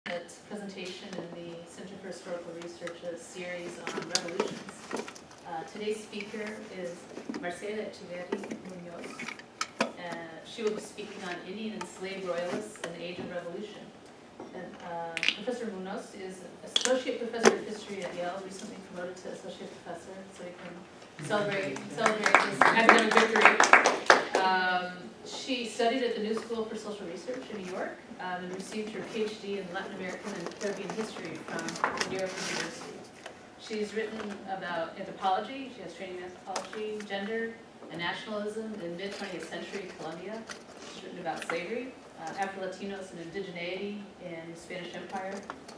Presentation in the Center for Historical Research's series on revolutions. Today's speaker is Marcela Echeverri Munoz. She will be speaking on Indian enslaved royalists in the Age of Revolution. And, Professor Munoz is Associate Professor of History at Yale, recently promoted to Associate Professor, so we can celebrate this academic victory. She studied at the New School for Social Research in New York and received her PhD in Latin American and Caribbean history from New York University. She's written about anthropology, she has training in anthropology, gender, and nationalism in mid-20th century Colombia. She's written about slavery, Afro-Latinos and indigeneity in the Spanish Empire,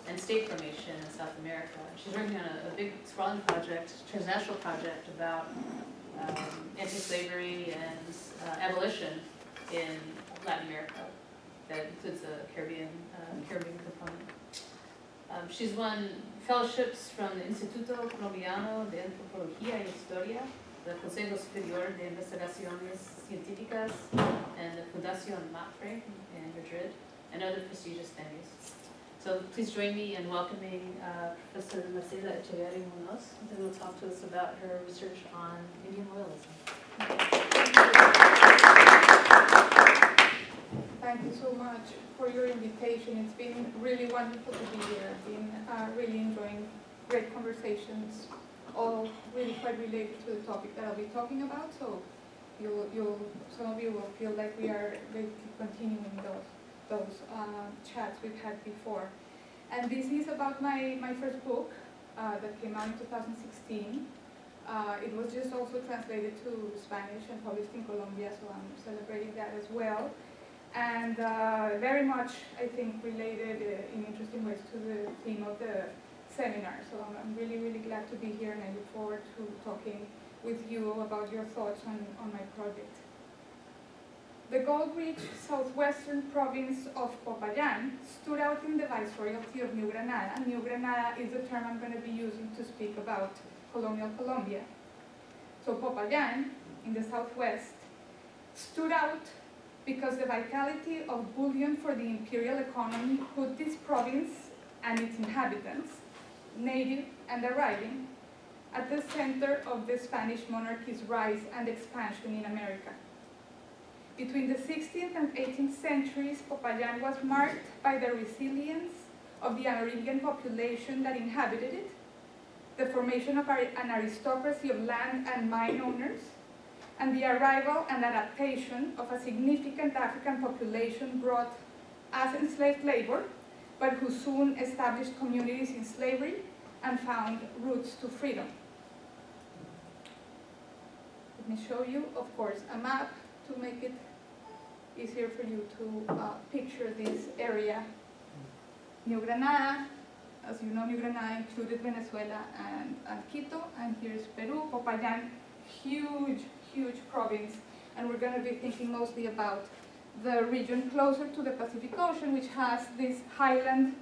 and state formation in South America. She's working on a big, sprawling project, transnational project about anti-slavery and abolition in Latin America that includes a Caribbean component. She's won fellowships from the Instituto Colombiano de Antropología y Historia, the Consejo Superior de Investigaciones Científicas, and the Fundación MAPFRE in Madrid, and other prestigious venues. So please join me in welcoming Professor Marcela Echeverri Munoz, who will talk to us about her research on Indian royalism. Thank you so much for your invitation. It's been really wonderful to be here. I've been really enjoying great conversations, all really quite related to the topic that I'll be talking about. So some of you will feel like we are going to keep continuing those chats we've had before. And this is about my first book that came out in 2016. It was just also translated to Spanish and published in Colombia, so I'm celebrating that as well. And very much, I think, related in interesting ways to the theme of the seminar. So I'm really, really glad to be here, and I look forward to talking with you about your thoughts on my project. The gold-rich southwestern province of Popayán stood out in the viceroyalty of New Granada. New Granada is the term I'm going to be using to speak about colonial Colombia. So Popayán, in the southwest, stood out because the vitality of bullion for the imperial economy put this province and its inhabitants, native and arriving, at the center of the Spanish monarchy's rise and expansion in America. Between the 16th and 18th centuries, Popayán was marked by the resilience of the Amerindian population that inhabited it, the formation of an aristocracy of land and mine owners, and the arrival and adaptation of a significant African population brought as enslaved labor, but who soon established communities in slavery and found routes to freedom. Let me show you, of course, a map to make it easier for you to picture this area. New Granada, as you know, New Granada included Venezuela and Quito, and here's Peru. Popayán, huge province, and we're going to be thinking mostly about the region closer to the Pacific Ocean, which has this highland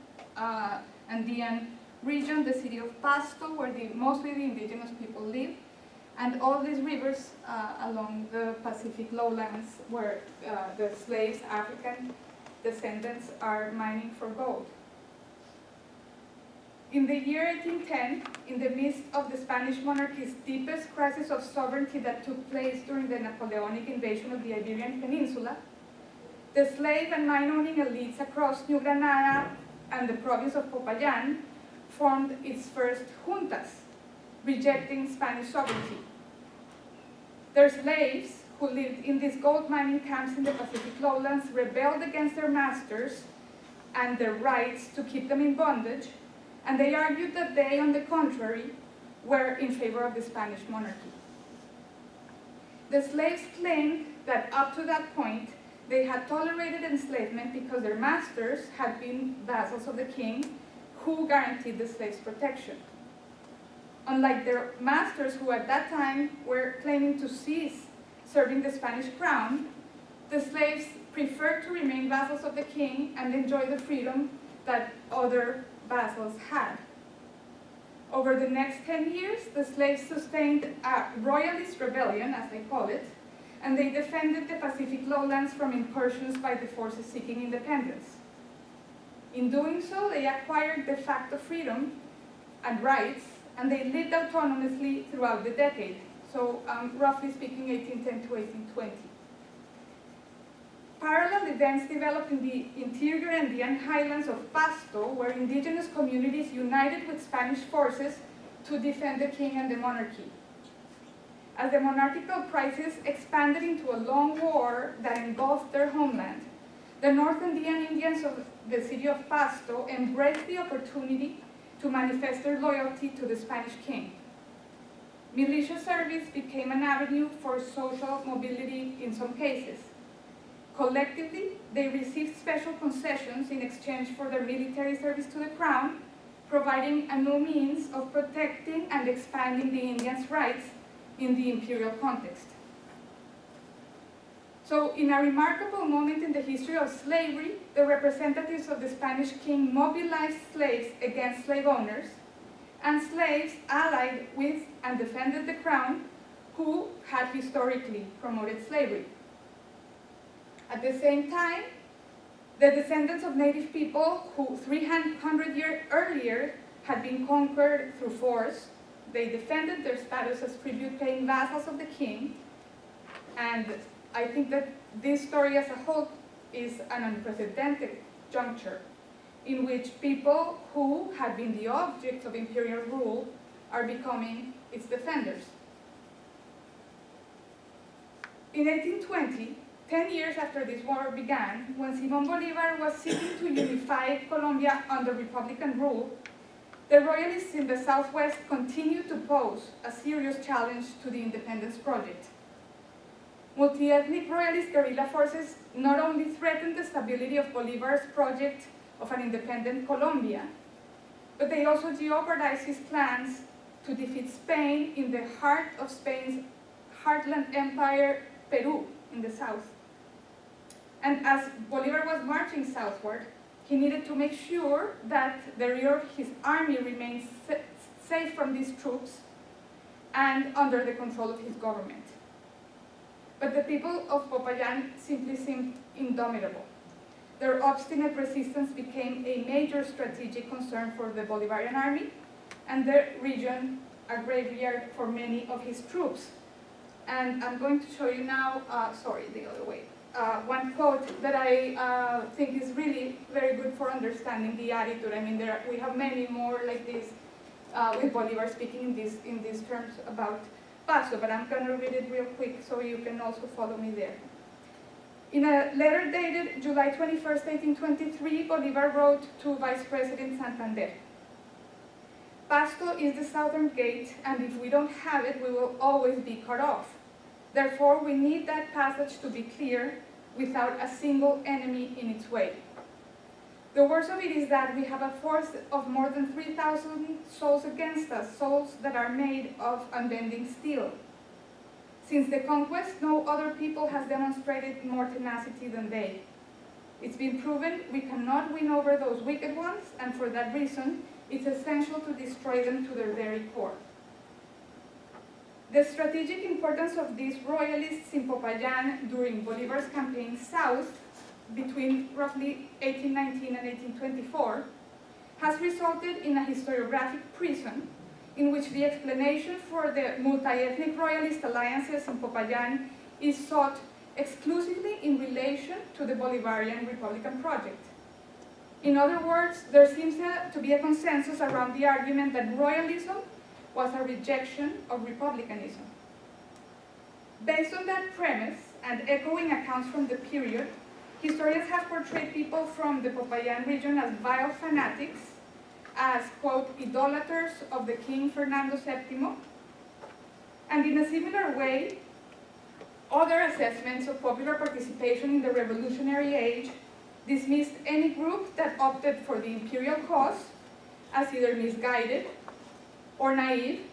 Andean region, the city of Pasto, where mostly the indigenous people live, and all these rivers along the Pacific lowlands where the slaves, African descendants, are mining for gold. In the year 1810, in the midst of the Spanish monarchy's deepest crisis of sovereignty that took place during the Napoleonic invasion of the Iberian Peninsula, the slave and mine-owning elites across New Granada and the province of Popayán formed its first juntas, rejecting Spanish sovereignty. Their slaves, who lived in these gold mining camps in the Pacific lowlands, rebelled against their masters and their rights to keep them in bondage, and they argued that they, on the contrary, were in favor of the Spanish monarchy. The slaves claimed that up to that point, they had tolerated enslavement because their masters had been vassals of the king, who guaranteed the slaves' protection. Unlike their masters, who at that time were claiming to cease serving the Spanish crown, the slaves preferred to remain vassals of the king and enjoy the freedom that other vassals had. Over the next 10 years, the slaves sustained a Royalist Rebellion, as they call it, and they defended the Pacific lowlands from incursions by the forces seeking independence. In doing so, they acquired de facto freedom and rights, and they lived autonomously throughout the decade. So roughly speaking, 1810 to 1820. Parallel events developed in the interior Andean highlands of Pasto, where indigenous communities united with Spanish forces to defend the king and the monarchy. As the monarchical crisis expanded into a long war that engulfed their homeland, the North Andean Indians of the city of Pasto embraced the opportunity to manifest their loyalty to the Spanish king. Militia service became an avenue for social mobility in some cases. Collectively, they received special concessions in exchange for their military service to the crown, providing a new means of protecting and expanding the Indians' rights in the imperial context. So, in a remarkable moment in the history of slavery, the representatives of the Spanish king mobilized slaves against slave owners, and slaves allied with and defended the crown, who had historically promoted slavery. At the same time, the descendants of native people who 300 years earlier had been conquered through force, they defended their status as tribute-paying vassals of the king, and I think that this story as a whole is an unprecedented juncture in which people who had been the objects of imperial rule are becoming its defenders. In 1820, 10 years after this war began, when Simón Bolívar was seeking to unify Colombia under Republican rule, the Royalists in the Southwest continued to pose a serious challenge to the independence project. Multi-ethnic Royalist guerrilla forces not only threatened the stability of Bolívar's project of an independent Colombia, but they also jeopardized his plans to defeat Spain in the heart of Spain's heartland empire, Peru, in the south. And as Bolívar was marching southward, he needed to make sure that the rear of his army remained safe from these troops and under the control of his government. But the people of Popayán simply seemed indomitable. Their obstinate resistance became a major strategic concern for the Bolivarian army, and the region a graveyard for many of his troops. And I'm going to show you now, the other way. One quote that I think is really very good for understanding the attitude. I mean, we have many more like this with Bolivar speaking in these terms about Pasto, but I'm going to read it real quick so you can also follow me there. In a letter dated July 21st, 1823, Bolivar wrote to Vice President Santander, "Pasto is the southern gate, and if we don't have it, we will always be cut off. Therefore, we need that passage to be clear without a single enemy in its way. The worst of it is that we have a force of more than 3,000 souls against us, souls that are made of unbending steel. Since the conquest, no other people has demonstrated more tenacity than they. It's been proven we cannot win over those wicked ones, and for that reason, it's essential to destroy them to their very core." The strategic importance of these royalists in Popayán during Bolivar's campaign south between roughly 1819 and 1824 has resulted in a historiographic prism in which the explanation for the multi-ethnic royalist alliances in Popayán is sought exclusively in relation to the Bolivarian Republican project. In other words, there seems to be a consensus around the argument that royalism was a rejection of republicanism. Based on that premise, and echoing accounts from the period, historians have portrayed people from the Popayán region as vile fanatics, as, quote, idolaters of the King Fernando VII, and in a similar way, other assessments of popular participation in the revolutionary age dismissed any group that opted for the imperial cause as either misguided or naive,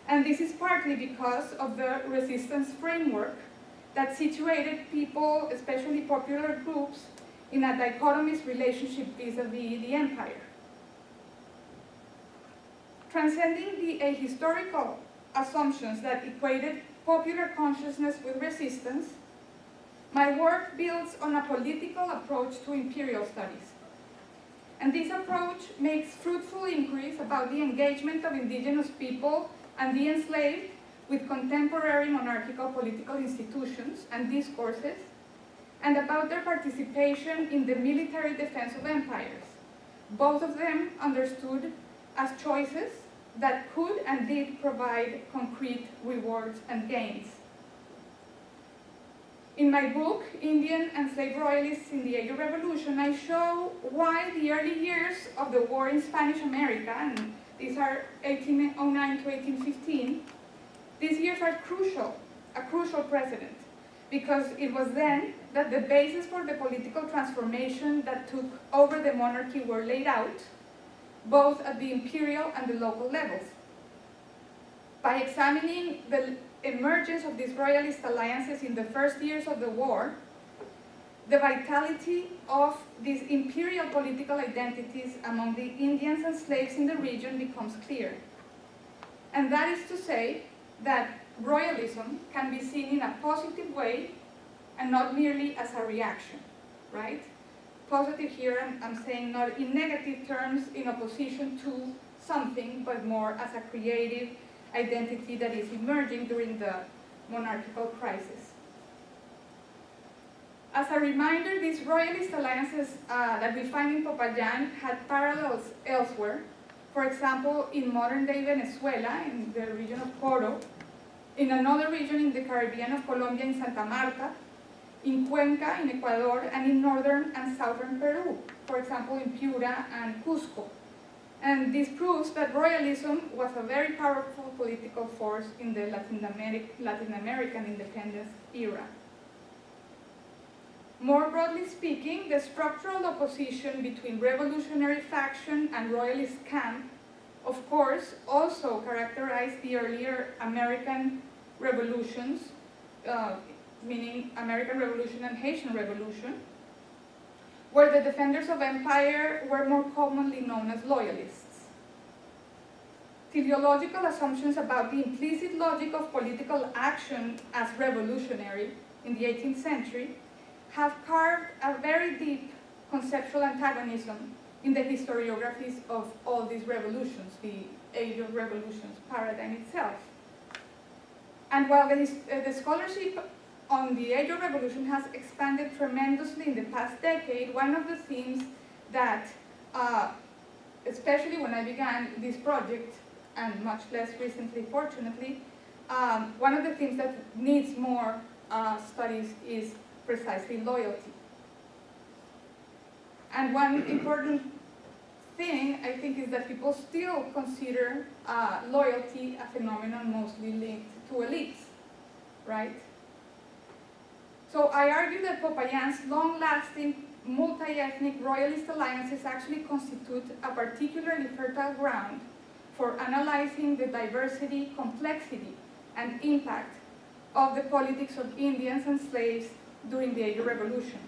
and this is partly because of the resistance framework that situated people, especially popular groups, in a dichotomous relationship vis-a-vis the empire. Transcending the ahistorical assumptions that equated popular consciousness with resistance, my work builds on a political approach to imperial studies. And this approach makes fruitful inquiries about the engagement of indigenous people and the enslaved with contemporary monarchical political institutions and discourses, and about their participation in the military defense of empires, both of them understood as choices that could and did provide concrete rewards and gains. In my book, Indian and Slave Royalists in the Age of Revolution, I show why the early years of the war in Spanish America, and these are 1809 to 1815, these years are a crucial precedent, because it was then that the basis for the political transformation that took over the monarchy were laid out, both at the imperial and the local levels. By examining the emergence of these royalist alliances in the first years of the war, the vitality of these imperial political identities among the Indians and slaves in the region becomes clear. And that is to say that royalism can be seen in a positive way and not merely as a reaction, right? Positive here, I'm saying not in negative terms in opposition to something, but more as a creative identity that is emerging during the monarchical crisis. As a reminder, these royalist alliances that we find in Popayán had parallels elsewhere. For example, in modern-day Venezuela, in the region of Coro, in another region in the Caribbean of Colombia, in Santa Marta, in Cuenca, in Ecuador, and in northern and southern Peru, for example, in Piura and Cusco. And this proves that royalism was a very powerful political force in the Latin American independence era. More broadly speaking, the structural opposition between revolutionary faction and royalist camp, of course, also characterized the earlier American revolutions, meaning American Revolution and Haitian Revolution, where the defenders of empire were more commonly known as loyalists. Teleological assumptions about the implicit logic of political action as revolutionary in the 18th century have carved a very deep conceptual antagonism in the historiographies of all these revolutions, the Age of Revolutions paradigm itself. And while the scholarship on the Age of Revolution has expanded tremendously in the past decade, one of the themes that, especially when I began this project, and much less recently, fortunately, one of the themes that needs more studies is precisely loyalty. And one important thing, I think, is that people still consider loyalty a phenomenon mostly linked to elites, right? So I argue that Popayán's long-lasting, multi-ethnic royalist alliances actually constitute a particularly fertile ground for analyzing the diversity, complexity, and impact of the politics of Indians and slaves during the Age of Revolution.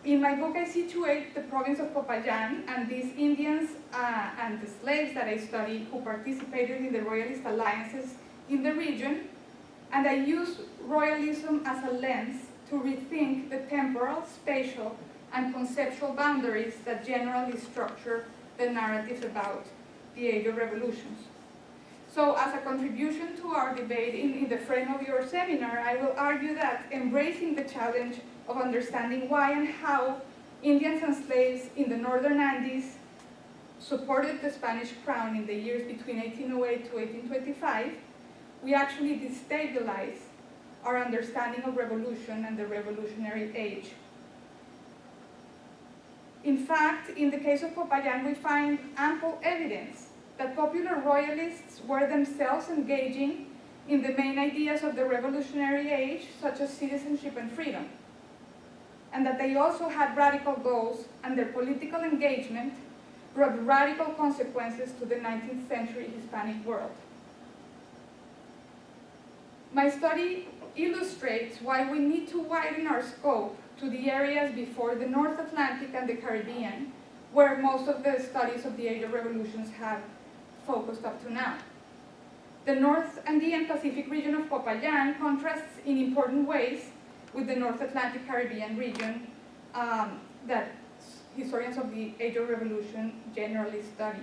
In my book, I situate the province of Popayán and these Indians and the slaves that I studied who participated in the royalist alliances in the region, and I use royalism as a lens to rethink the temporal, spatial, and conceptual boundaries that generally structure the narratives about the Age of Revolutions. So as a contribution to our debate in the frame of your seminar, I will argue that embracing the challenge of understanding why and how Indians and slaves in the northern Andes supported the Spanish crown in the years between 1808 to 1825, we actually destabilize our understanding of revolution and the revolutionary age. In fact, in the case of Popayán, we find ample evidence that popular royalists were themselves engaging in the main ideas of the revolutionary age, such as citizenship and freedom, and that they also had radical goals, and their political engagement brought radical consequences to the 19th century Hispanic world. My study illustrates why we need to widen our scope to the areas before the North Atlantic and the Caribbean, where most of the studies of the Age of Revolutions have focused up to now. The North Andean Pacific region of Popayán contrasts in important ways with the North Atlantic Caribbean region that historians of the Age of Revolution generally study.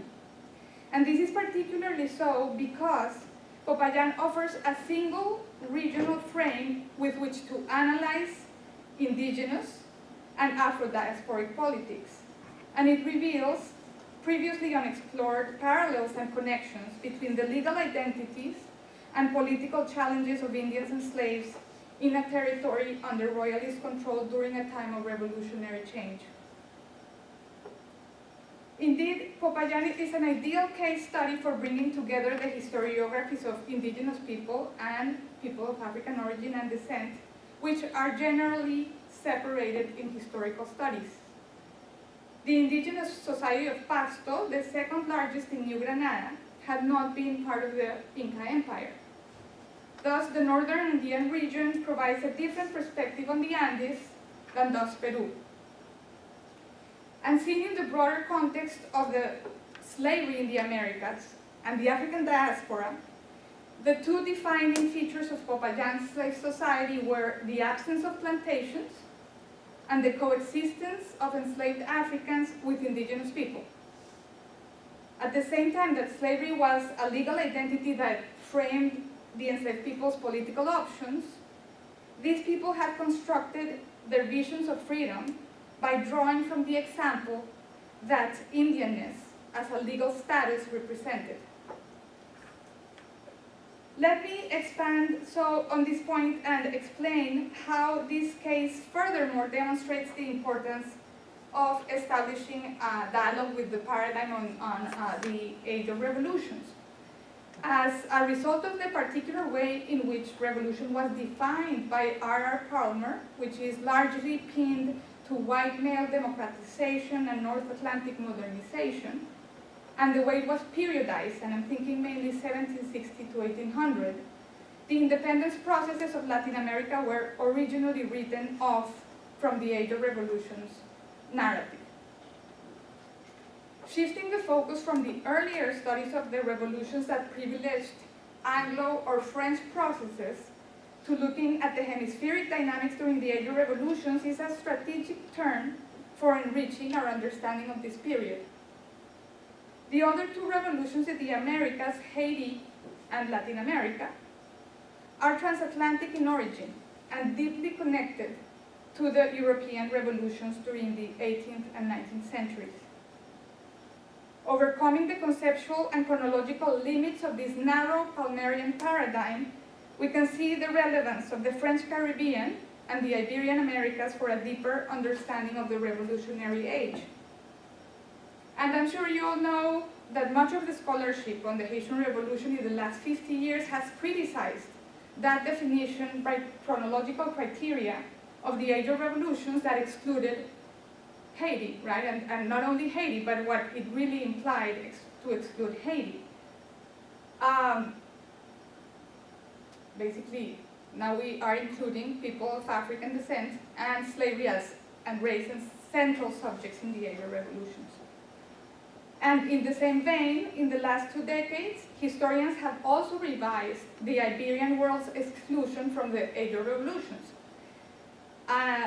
And this is particularly so because Popayan offers a single regional frame with which to analyze indigenous and Afro-diasporic politics. And it reveals previously unexplored parallels and connections between the legal identities and political challenges of Indians and slaves in a territory under royalist control during a time of revolutionary change. Indeed, Popayan is an ideal case study for bringing together the historiographies of indigenous people and people of African origin and descent, which are generally separated in historical studies. The indigenous society of Pasto, the second largest in New Granada, had not been part of the Inca Empire. Thus, the northern Andean region provides a different perspective on the Andes than does Peru. And seen in the broader context of the slavery in the Americas and the African diaspora, the two defining features of Popayan's slave society were the absence of plantations and the coexistence of enslaved Africans with indigenous people. At the same time that slavery was a legal identity that framed the enslaved people's political options, these people had constructed their visions of freedom by drawing from the example that Indianness as a legal status represented. Let me expand on this point and explain how this case furthermore demonstrates the importance of establishing a dialogue with the paradigm on the Age of Revolutions. As a result of the particular way in which revolution was defined by R.R. Palmer, which is largely pinned to white male democratization and North Atlantic modernization, and the way it was periodized, and I'm thinking mainly 1760 to 1800, the independence processes of Latin America were originally written off from the Age of Revolutions narrative. Shifting the focus from the earlier studies of the revolutions that privileged Anglo or French processes to looking at the hemispheric dynamics during the Age of Revolutions is a strategic turn for enriching our understanding of this period. The other two revolutions in the Americas, Haiti and Latin America, are transatlantic in origin and deeply connected to the European revolutions during the 18th and 19th centuries. Overcoming the conceptual and chronological limits of this narrow Palmerian paradigm, we can see the relevance of the French Caribbean and the Iberian Americas for a deeper understanding of the revolutionary age. And I'm sure you all know that much of the scholarship on the Haitian Revolution in the last 50 years has criticized that definition by chronological criteria of the Age of Revolutions that excluded Haiti, right? And not only Haiti, but what it really implied to exclude Haiti. Basically, now we are including people of African descent and slavery and race as central subjects in the Age of Revolutions. And in the same vein, in the last 2 decades, historians have also revised the Iberian world's exclusion from the Age of Revolutions.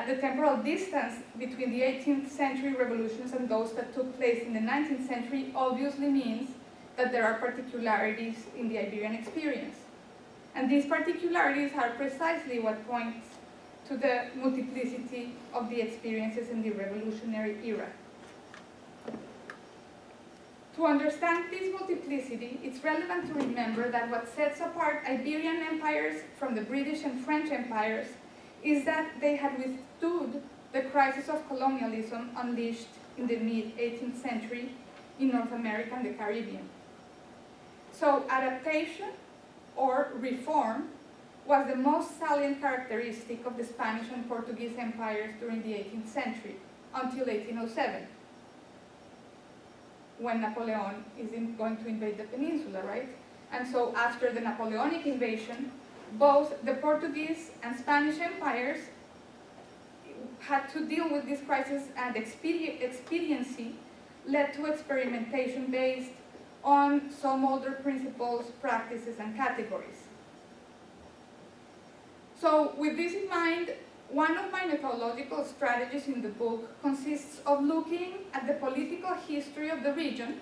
The temporal distance between the 18th century revolutions and those that took place in the 19th century obviously means that there are particularities in the Iberian experience. And these particularities are precisely what points to the multiplicity of the experiences in the revolutionary era. To understand this multiplicity, it's relevant to remember that what sets apart Iberian empires from the British and French empires is that they had withstood the crisis of colonialism unleashed in the mid-18th century in North America and the Caribbean. So adaptation or reform was the most salient characteristic of the Spanish and Portuguese empires during the 18th century, until 1807. When Napoleon is going to invade the peninsula, right? And so after the Napoleonic invasion, both the Portuguese and Spanish empires had to deal with this crisis, and expediency led to experimentation based on some older principles, practices, and categories. So with this in mind, one of my methodological strategies in the book consists of looking at the political history of the region,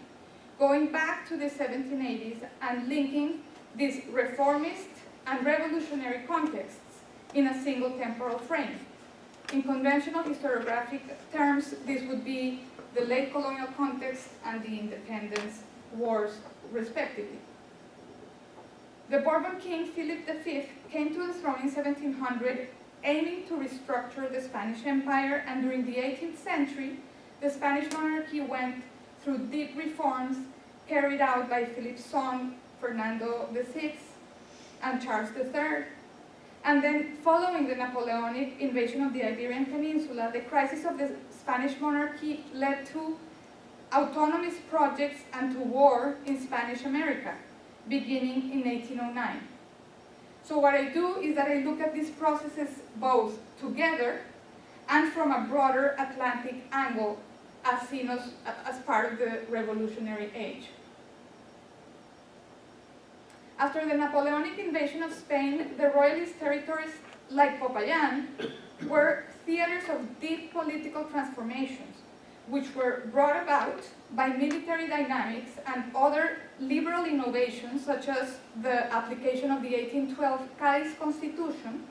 going back to the 1780s and linking these reformist and revolutionary contexts in a single temporal frame. In conventional historiographic terms, this would be the late colonial context and the independence wars, respectively. The Bourbon king Philip V came to the throne in 1700, aiming to restructure the Spanish Empire, and during the 18th century, the Spanish monarchy went through deep reforms carried out by Philip's son, Fernando VI, and Charles III. And then, following the Napoleonic invasion of the Iberian Peninsula, the crisis of the Spanish monarchy led to autonomous projects and to war in Spanish America, beginning in 1809. So what I do is that I look at these processes both together and from a broader Atlantic angle as seen as part of the revolutionary age. After the Napoleonic invasion of Spain, the Royalist territories, like Popayán, were theaters of deep political transformations, which were brought about by military dynamics and other liberal innovations, such as the application of the 1812 Cádiz Constitution,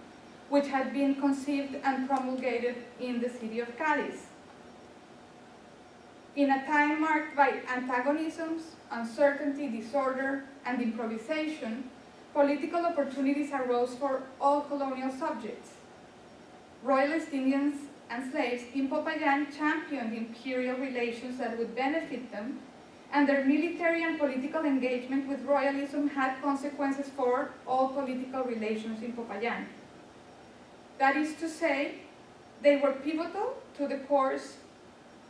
which had been conceived and promulgated in the city of Cádiz. In a time marked by antagonisms, uncertainty, disorder, and improvisation, political opportunities arose for all colonial subjects. Royalist Indians and slaves in Popayán championed imperial relations that would benefit them, and their military and political engagement with royalism had consequences for all political relations in Popayán. That is to say, they were pivotal to the course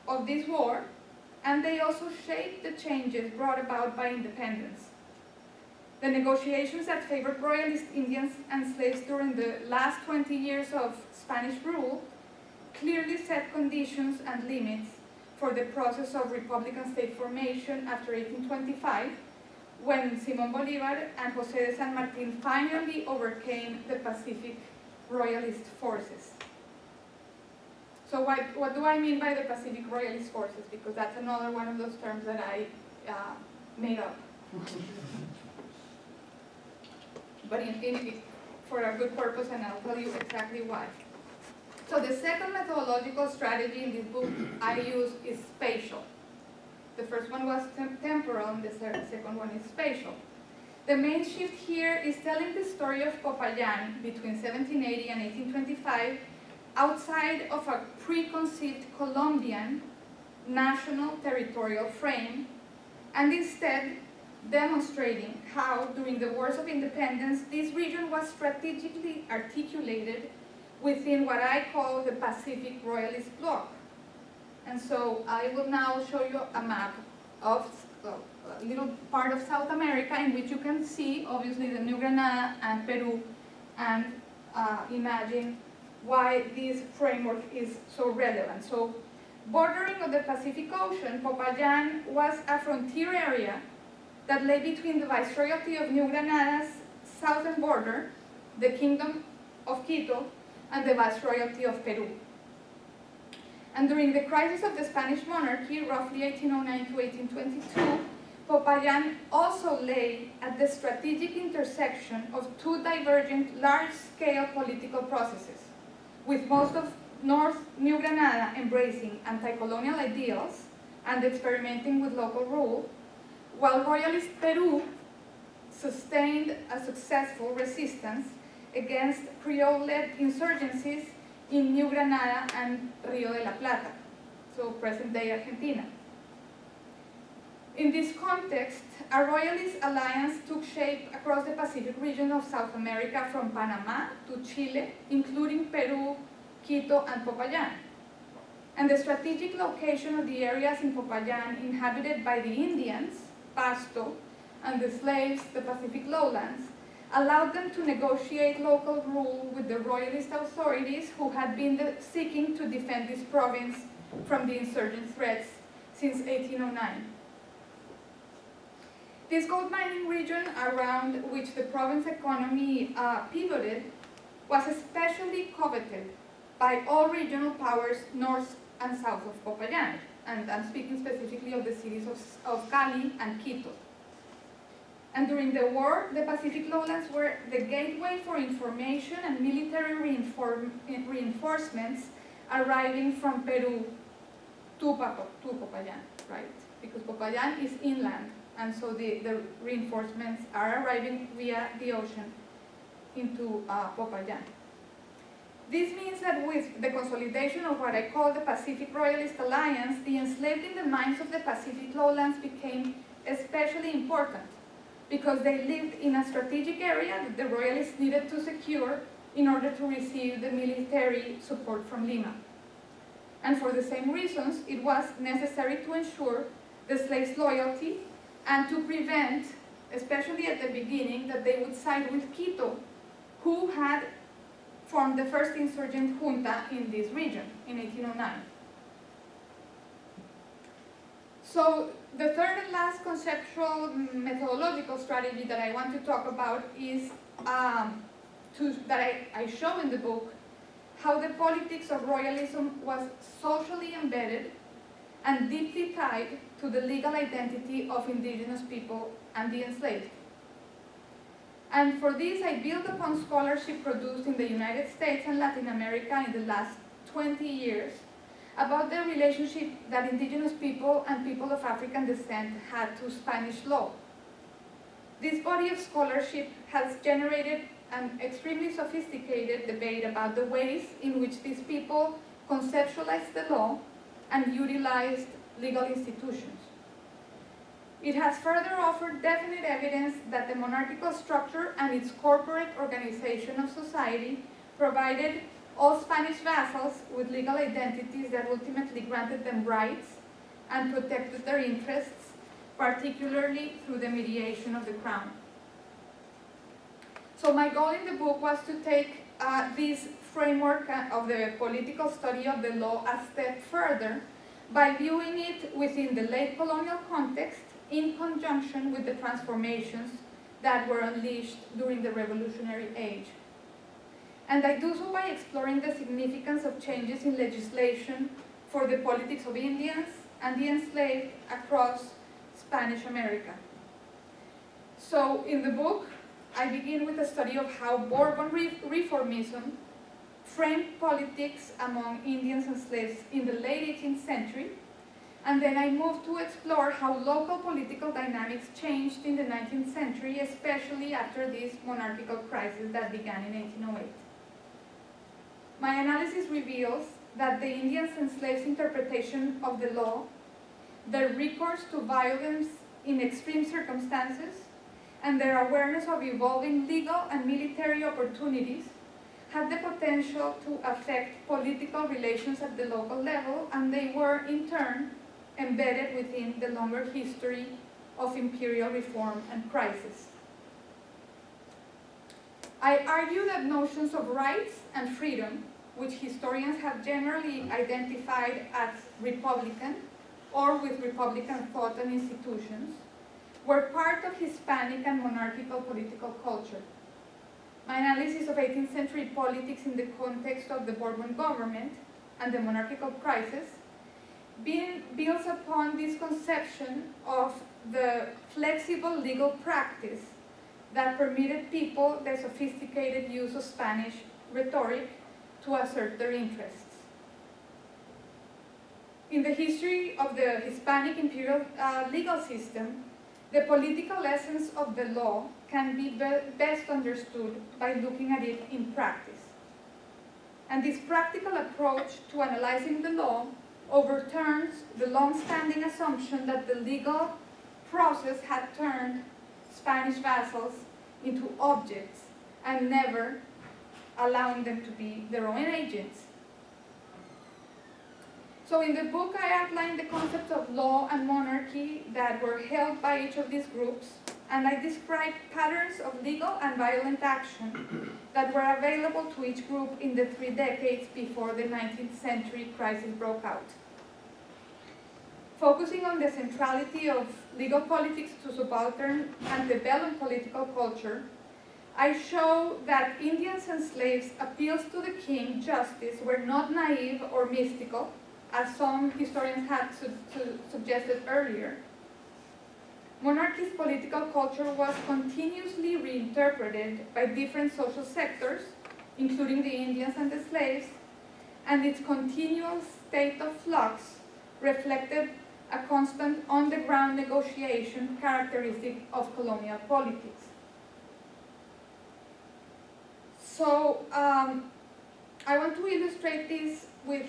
of this war, and they also shaped the changes brought about by independence. The negotiations that favored Royalist Indians and slaves during the last 20 years of Spanish rule clearly set conditions and limits for the process of Republican state formation after 1825, when Simón Bolívar and José de San Martín finally overcame the Pacific Royalist forces. So what do I mean by the Pacific Royalist forces? Because that's another one of those terms that I made up. But for a good purpose, and I'll tell you exactly why. So the second methodological strategy in this book I use is spatial. The first one was temporal, and the second one is spatial. The main shift here is telling the story of Popayán between 1780 and 1825 outside of a preconceived Colombian national territorial frame, and instead demonstrating how, during the Wars of Independence, this region was strategically articulated within what I call the Pacific Royalist bloc. And so I will now show you a map of a little part of South America in which you can see, obviously, the New Granada and Peru, and imagine why this framework is so relevant. So, bordering on the Pacific Ocean, Popayán was a frontier area that lay between the Viceroyalty of New Granada's southern border, the Kingdom of Quito, and the Viceroyalty of Peru. And during the crisis of the Spanish monarchy, roughly 1809 to 1822, Popayán also lay at the strategic intersection of two divergent large-scale political processes, with most of North New Granada embracing anti-colonial ideals and experimenting with local rule, while Royalist Peru sustained a successful resistance against Creole-led insurgencies in New Granada and Rio de la Plata, so present-day Argentina. In this context, a Royalist alliance took shape across the Pacific region of South America from Panama to Chile, including Peru, Quito, and Popayán. And the strategic location of the areas in Popayán inhabited by the Indians, Pasto, and the slaves, the Pacific lowlands, allowed them to negotiate local rule with the Royalist authorities who had been seeking to defend this province from the insurgent threats since 1809. This gold mining region around which the province economy pivoted was especially coveted by all regional powers north and south of Popayán, and I'm speaking specifically of the cities of Cali and Quito. And during the war, the Pacific lowlands were the gateway for information and military reinforcements arriving from Peru to Popayán, right? Because Popayán is inland, and so the reinforcements are arriving via the ocean into Popayán. This means that with the consolidation of what I call the Pacific Royalist Alliance, the enslaved in the minds of the Pacific lowlands became especially important because they lived in a strategic area that the Royalists needed to secure in order to receive the military support from Lima. And for the same reasons, it was necessary to ensure the slaves' loyalty and to prevent, especially at the beginning, that they would side with Quito, who had formed the first insurgent junta in this region in 1809. So the third and last conceptual methodological strategy that I want to talk about is that I show in the book how the politics of royalism was socially embedded and deeply tied to the legal identity of indigenous people and the enslaved. And for this, I build upon scholarship produced in the United States and Latin America in the last 20 years about the relationship that indigenous people and people of African descent had to Spanish law. This body of scholarship has generated an extremely sophisticated debate about the ways in which these people conceptualized the law and utilized legal institutions. It has further offered definite evidence that the monarchical structure and its corporate organization of society provided all Spanish vassals with legal identities that ultimately granted them rights and protected their interests, particularly through the mediation of the crown. So my goal in the book was to take this framework of the political study of the law a step further by viewing it within the late colonial context in conjunction with the transformations that were unleashed during the revolutionary age. And I do so by exploring the significance of changes in legislation for the politics of Indians and the enslaved across Spanish America. So in the book, I begin with a study of how Bourbon reformism framed politics among Indians and slaves in the late 18th century, and then I move to explore how local political dynamics changed in the 19th century, especially after this monarchical crisis that began in 1808. My analysis reveals that the Indians and slaves' interpretation of the law, their recourse to violence in extreme circumstances, and their awareness of evolving legal and military opportunities had the potential to affect political relations at the local level, and they were, in turn, embedded within the longer history of imperial reform and crisis. I argue that notions of rights and freedom, which historians have generally identified as republican or with republican thought and institutions, were part of Hispanic and monarchical political culture. My analysis of 18th century politics in the context of the Bourbon government and the monarchical crisis builds upon this conception of the flexible legal practice that permitted people the sophisticated use of Spanish rhetoric to assert their interests. In the history of the Hispanic imperial legal system, the political essence of the law can be best understood by looking at it in practice. And this practical approach to analyzing the law overturns the long-standing assumption that the legal process had turned Spanish vassals into objects and never allowing them to be their own agents. So in the book, I outlined the concepts of law and monarchy that were held by each of these groups, and I described patterns of legal and violent action that were available to each group in the 3 decades before the 19th century crisis broke out. Focusing on the centrality of legal politics to subaltern antebellum political culture, I show that Indians and slaves' appeals to the king justice were not naive or mystical, as some historians had suggested earlier. Monarchy's political culture was continuously reinterpreted by different social sectors, including the Indians and the slaves, and its continual state of flux reflected a constant on-the-ground negotiation characteristic of colonial politics. So I want to illustrate this with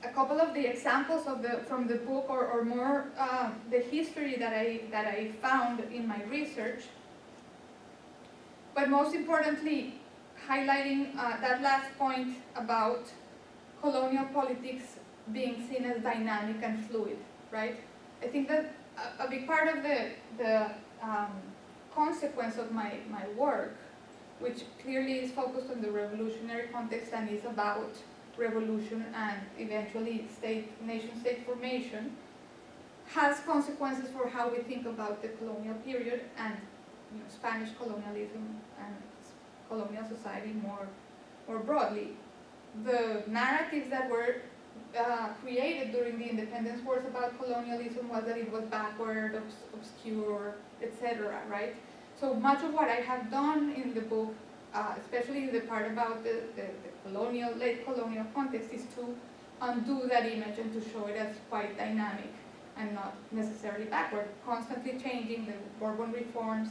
a couple of the examples from the book, or more the history that I found in my research. But most importantly, highlighting that last point about colonial politics being seen as dynamic and fluid, right? I think that a big part of the consequence of my work, which clearly is focused on the revolutionary context and is about revolution and eventually nation-state formation, has consequences for how we think about the colonial period and Spanish colonialism and colonial society more broadly. The narratives that were created during the independence wars about colonialism was that it was backward, obscure, etc., right? So much of what I have done in the book, especially the part about the late colonial context, is to undo that image and to show it as quite dynamic and not necessarily backward, constantly changing the Bourbon reforms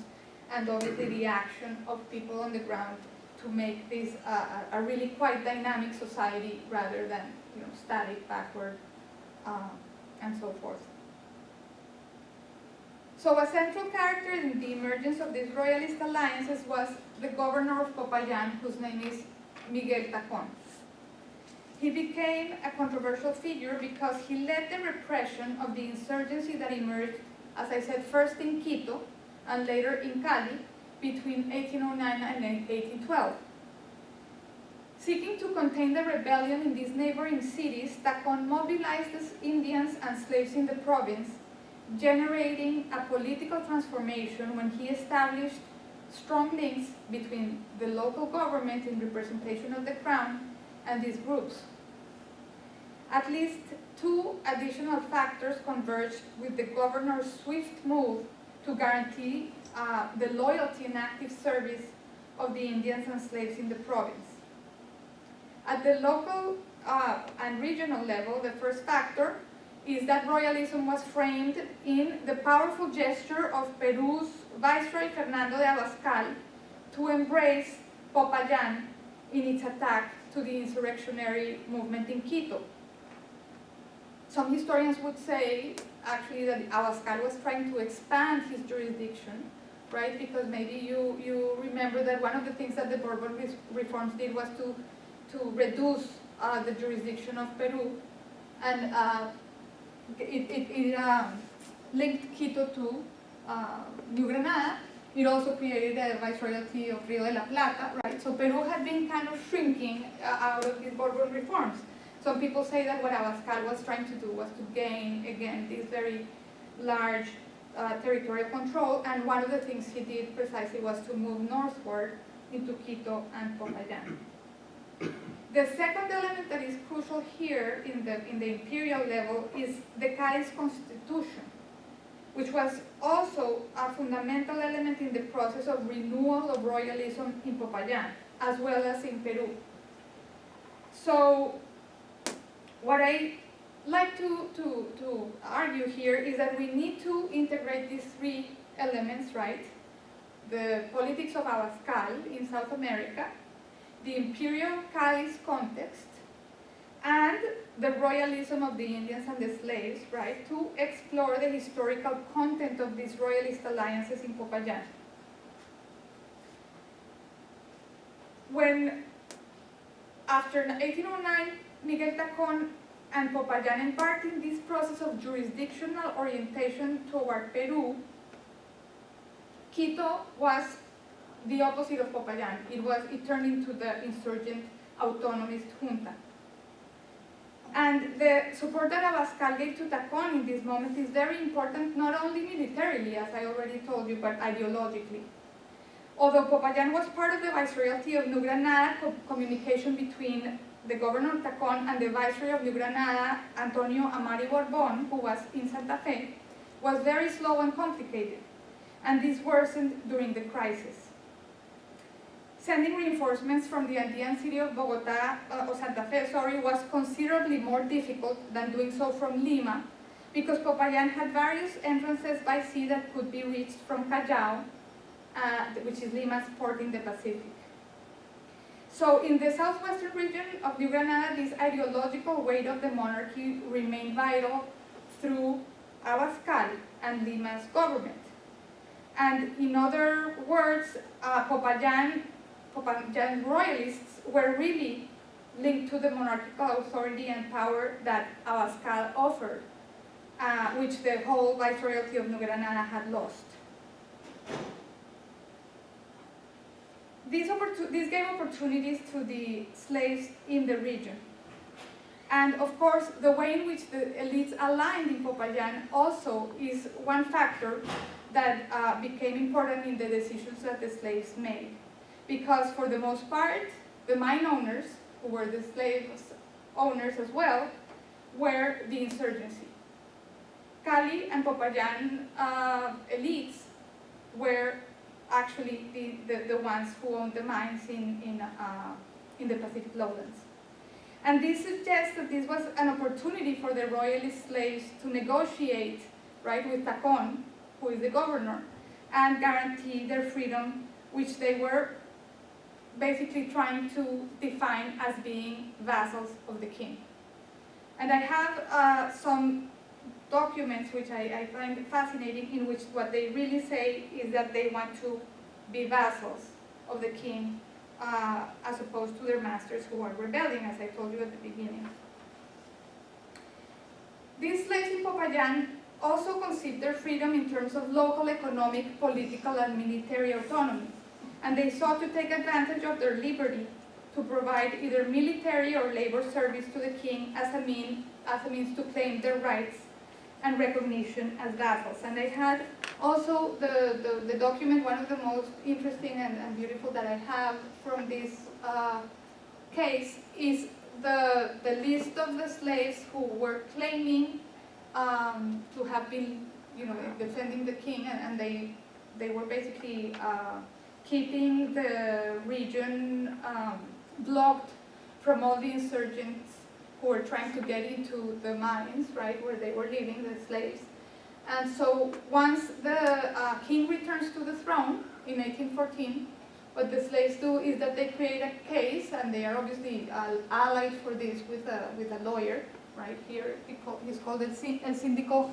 and obviously the action of people on the ground to make this a really quite dynamic society rather than static, backward, and so forth. So a central character in the emergence of these royalist alliances was the governor of Popayán, whose name is Miguel Tacón. He became a controversial figure because he led the repression of the insurgency that emerged, as I said, first in Quito and later in Cali between 1809 and 1812. Seeking to contain the rebellion in these neighboring cities, Tacón mobilized the Indians and slaves in the province, generating a political transformation when he established strong links between the local government in representation of the crown and these groups. At least two additional factors converged with the governor's swift move to guarantee the loyalty and active service of the Indians and slaves in the province. At the local and regional level, the first factor is that royalism was framed in the powerful gesture of Peru's Viceroy Fernando de Abascal to embrace Popayán in its attack to the insurrectionary movement in Quito. Some historians would say, actually, that Abascal was trying to expand his jurisdiction, right? Because maybe you remember that one of the things that the Bourbon reforms did was to reduce the jurisdiction of Peru, and it linked Quito to New Granada. It also created the Viceroyalty of Rio de la Plata, right? So Peru had been kind of shrinking out of these Bourbon reforms. Some people say that what Abascal was trying to do was to gain, again, this very large territorial control, and one of the things he did precisely was to move northward into Quito and Popayán. The second element that is crucial here in the imperial level is the Cadiz Constitution, which was also a fundamental element in the process of renewal of royalism in Popayán, as well as in Peru. So what I like to argue here is that we need to integrate these three elements, right? The politics of Abascal in South America, the imperial Cadiz context, and the royalism of the Indians and the slaves, right, to explore the historical content of these royalist alliances in Popayán. When, after 1809, Miguel Tacón and Popayán embarked in this process of jurisdictional orientation toward Peru, Quito was the opposite of Popayán. It turned into the insurgent autonomist junta. And the support that Abascal gave to Tacón in this moment is very important, not only militarily, as I already told you, but ideologically. Although Popayán was part of the Viceroyalty of New Granada, communication between the governor of Tacón and the Viceroy of New Granada, Antonio Amari Borbón, who was in Santa Fe, was very slow and complicated, and this worsened during the crisis. Sending reinforcements from the Andean city of Bogotá, or Santa Fe, was considerably more difficult than doing so from Lima, because Popayán had various entrances by sea that could be reached from Callao, which is Lima's port in the Pacific. So in the southwestern region of New Granada, this ideological weight of the monarchy remained vital through Abascal and Lima's government. And in other words, Popayán Royalists were really linked to the monarchical authority and power that Abascal offered, which the whole Viceroyalty of New Granada had lost. This gave opportunities to the slaves in the region. And of course, the way in which the elites aligned in Popayán also is one factor that became important in the decisions that the slaves made. Because for the most part, the mine owners, who were the slave owners as well, were the insurgency. Cali and Popayán elites were actually the ones who owned the mines in the Pacific lowlands. And this suggests that this was an opportunity for the royalist slaves to negotiate, right, with Tacón, who is the governor, and guarantee their freedom, which they were basically trying to define as being vassals of the king. And I have some documents which I find fascinating, in which what they really say is that they want to be vassals of the king as opposed to their masters who are rebelling, as I told you at the beginning. These slaves in Popayán also conceived their freedom in terms of local economic, political, and military autonomy, and they sought to take advantage of their liberty to provide either military or labor service to the king as a means to claim their rights and recognition as vassals. And I had also the document, one of the most interesting and beautiful that I have from this case is the list of the slaves who were claiming to have been, defending the king, and they were basically keeping the region blocked from all the insurgents who were trying to get into the mines, right, where they were living, the slaves. And so once the king returns to the throne in 1814, what the slaves do is that they create a case, and they are obviously allied for this with a lawyer, right here. He's called El Síndico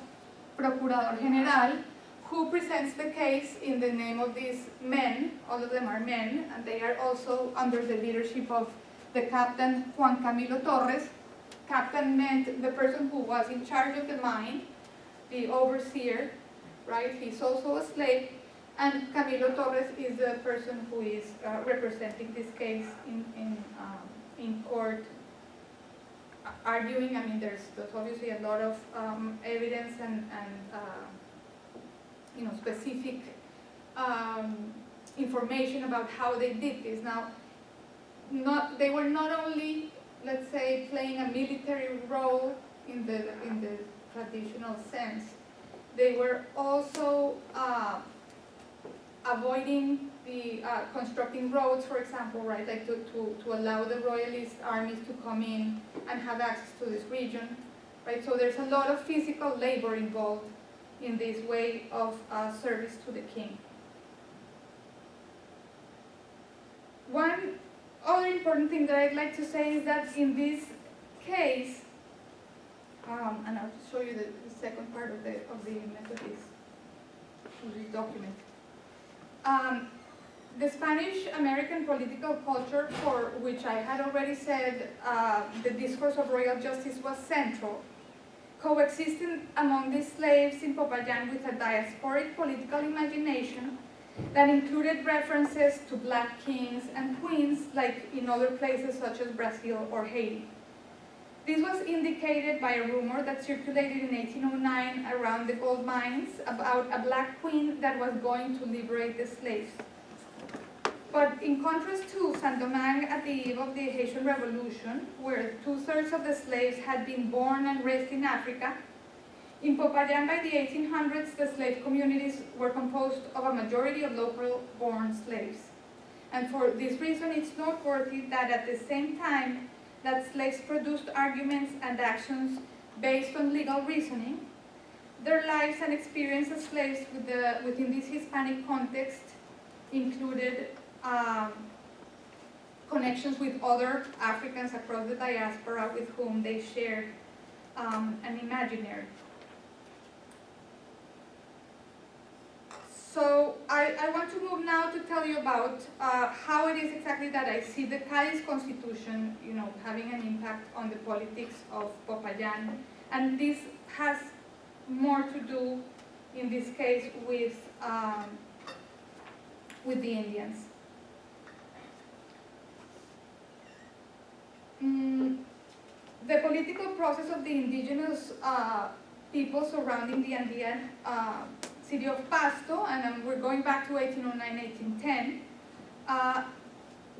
Procurador General, who presents the case in the name of these men. All of them are men, and they are also under the leadership of the captain Juan Camilo Torres. Captain meant the person who was in charge of the mine, the overseer, right? He's also a slave, and Camilo Torres is the person who is representing this case in court, arguing. I mean, there's obviously a lot of evidence and specific information about how they did this. Now, they were not only, let's say, playing a military role in the traditional sense. They were also avoiding the constructing roads, for example, right, like to allow the royalist armies to come in and have access to this region, right? So there's a lot of physical labor involved in this way of service to the king. One other important thing that I'd like to say is that in this case, and I'll show you the second part of the method of this document. The Spanish-American political culture, for which I had already said the discourse of royal justice was central, coexisted among these slaves in Popayán with a diasporic political imagination that included references to black kings and queens, like in other places such as Brazil or Haiti. This was indicated by a rumor that circulated in 1809 around the gold mines about a black queen that was going to liberate the slaves. But in contrast to Saint-Domingue at the eve of the Haitian Revolution, where 2/3 of the slaves had been born and raised in Africa, in Popayán by the 1800s, the slave communities were composed of a majority of local-born slaves. And for this reason, it's noteworthy that at the same time that slaves produced arguments and actions based on legal reasoning, their lives and experience as slaves within this Hispanic context included connections with other Africans across the diaspora with whom they shared an imaginary. So I want to move now to tell you about how it is exactly that I see the Cadiz Constitution, having an impact on the politics of Popayán, and this has more to do, in this case, with the Indians. The political process of the indigenous people surrounding the Andean city of Pasto, and we're going back to 1809-1810,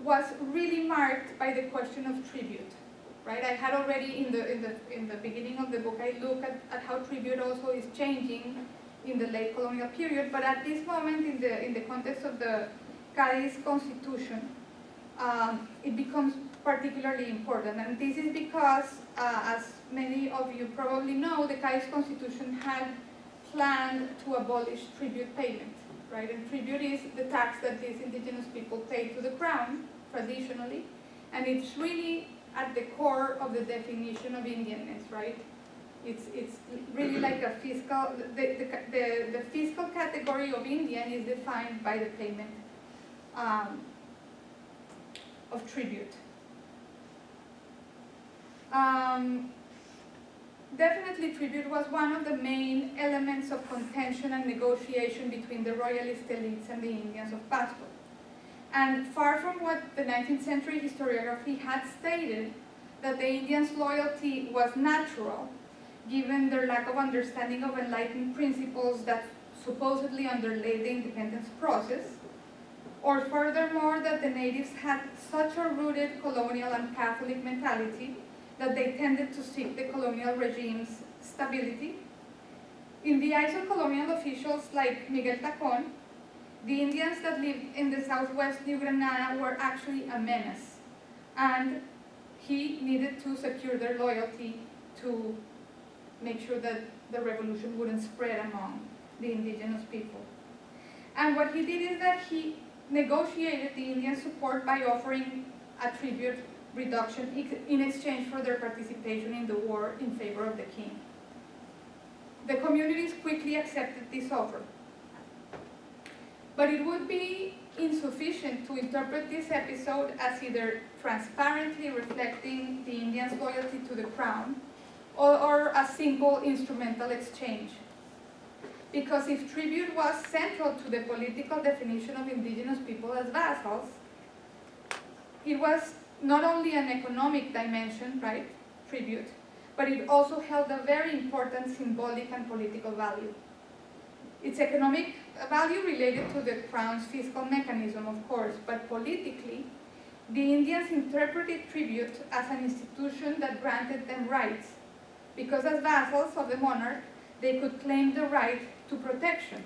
was really marked by the question of tribute, right? I had already in the beginning of the book, I looked at how tribute also is changing in the late colonial period, but at this moment in the context of the Cadiz Constitution, it becomes particularly important, and this is because, as many of you probably know, the Cadiz Constitution had planned to abolish tribute payment, right? And tribute is the tax that these indigenous people pay to the crown, traditionally, and it's really at the core of the definition of Indianness, right? It's really like a fiscal, the fiscal category of Indian is defined by the payment of tribute. Definitely tribute was one of the main elements of contention and negotiation between the Royalist elites and the Indians of Pasto. And far from what the 19th century historiography had stated, that the Indians' loyalty was natural, given their lack of understanding of enlightened principles that supposedly underlay the independence process, or furthermore that the natives had such a rooted colonial and Catholic mentality that they tended to seek the colonial regime's stability. In the eyes of colonial officials like Miguel Tacón, the Indians that lived in the southwest New Granada were actually a menace, and he needed to secure their loyalty to make sure that the revolution wouldn't spread among the indigenous people. And what he did is that he negotiated the Indian support by offering a tribute reduction in exchange for their participation in the war in favor of the king. The communities quickly accepted this offer. But it would be insufficient to interpret this episode as either transparently reflecting the Indians' loyalty to the crown or a simple instrumental exchange. Because if tribute was central to the political definition of indigenous people as vassals, it was not only an economic dimension, right, tribute, but it also held a very important symbolic and political value. Its economic value related to the crown's fiscal mechanism, of course, but politically, the Indians interpreted tribute as an institution that granted them rights, because as vassals of the monarch, they could claim the right to protection.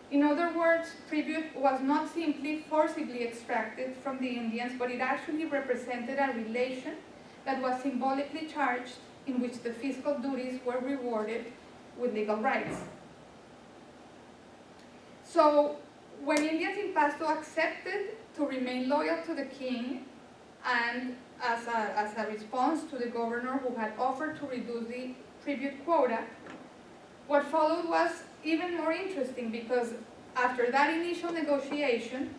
In other words, tribute was not simply forcibly extracted from the Indians, but it actually represented a relation that was symbolically charged, in which the fiscal duties were rewarded with legal rights. So, when Indians in Pasto accepted to remain loyal to the king, and as a response to the governor who had offered to reduce the tribute quota, what followed was even more interesting, because after that initial negotiation,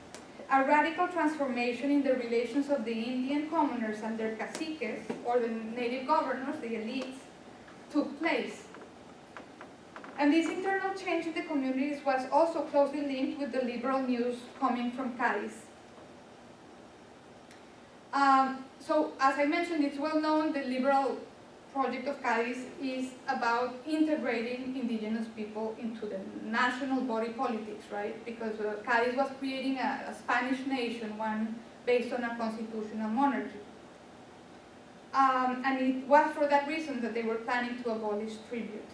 a radical transformation in the relations of the Indian commoners and their caciques, or the native governors, the elites, took place. And this internal change in the communities was also closely linked with the liberal news coming from Cadiz. So as I mentioned, it's well known the liberal project of Cádiz is about integrating indigenous people into the national body politics, right? Because Cádiz was creating a Spanish nation, one based on a constitutional monarchy. And it was for that reason that they were planning to abolish tribute.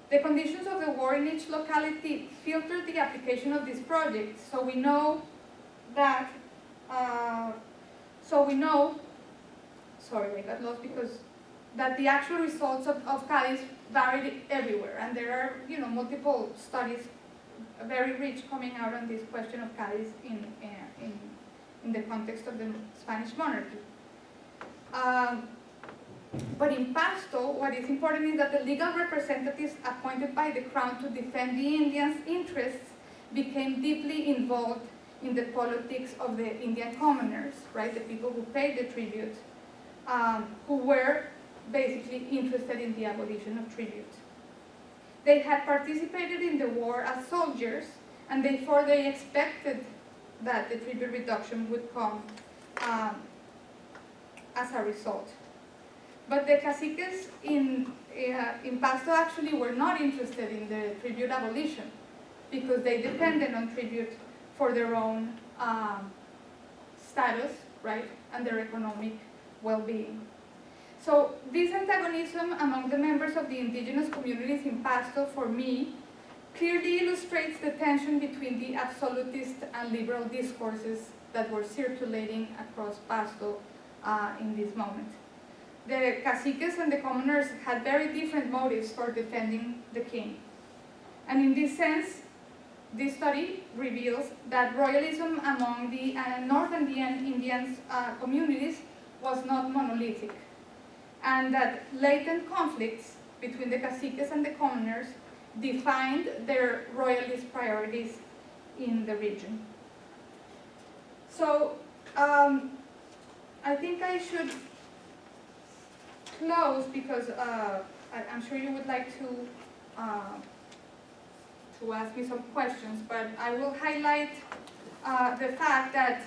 The conditions of the war in each locality filtered the application of this project, so we know that, sorry, I got lost because that the actual results of Cádiz varied everywhere, and there are, you know, multiple studies, very rich, coming out on this question of Cádiz in the context of the Spanish monarchy. But in Pasto, what is important is that the legal representatives appointed by the crown to defend the Indians' interests became deeply involved in the politics of the Indian commoners, right? The people who paid the tribute, who were basically interested in the abolition of tribute. They had participated in the war as soldiers, and therefore they expected that the tribute reduction would come as a result. But the caciques in Pasto actually were not interested in the tribute abolition because they depended on tribute for their own status, right, and their economic well-being. So this antagonism among the members of the indigenous communities in Pasto, for me, clearly illustrates the tension between the absolutist and liberal discourses that were circulating across Pasto in this moment. The caciques and the commoners had very different motives for defending the king. And in this sense, this study reveals that royalism among the North Andean Indians communities was not monolithic, and that latent conflicts between the caciques and the commoners defined their royalist priorities in the region. So I think I should close because I'm sure you would like to ask me some questions, but I will highlight the fact that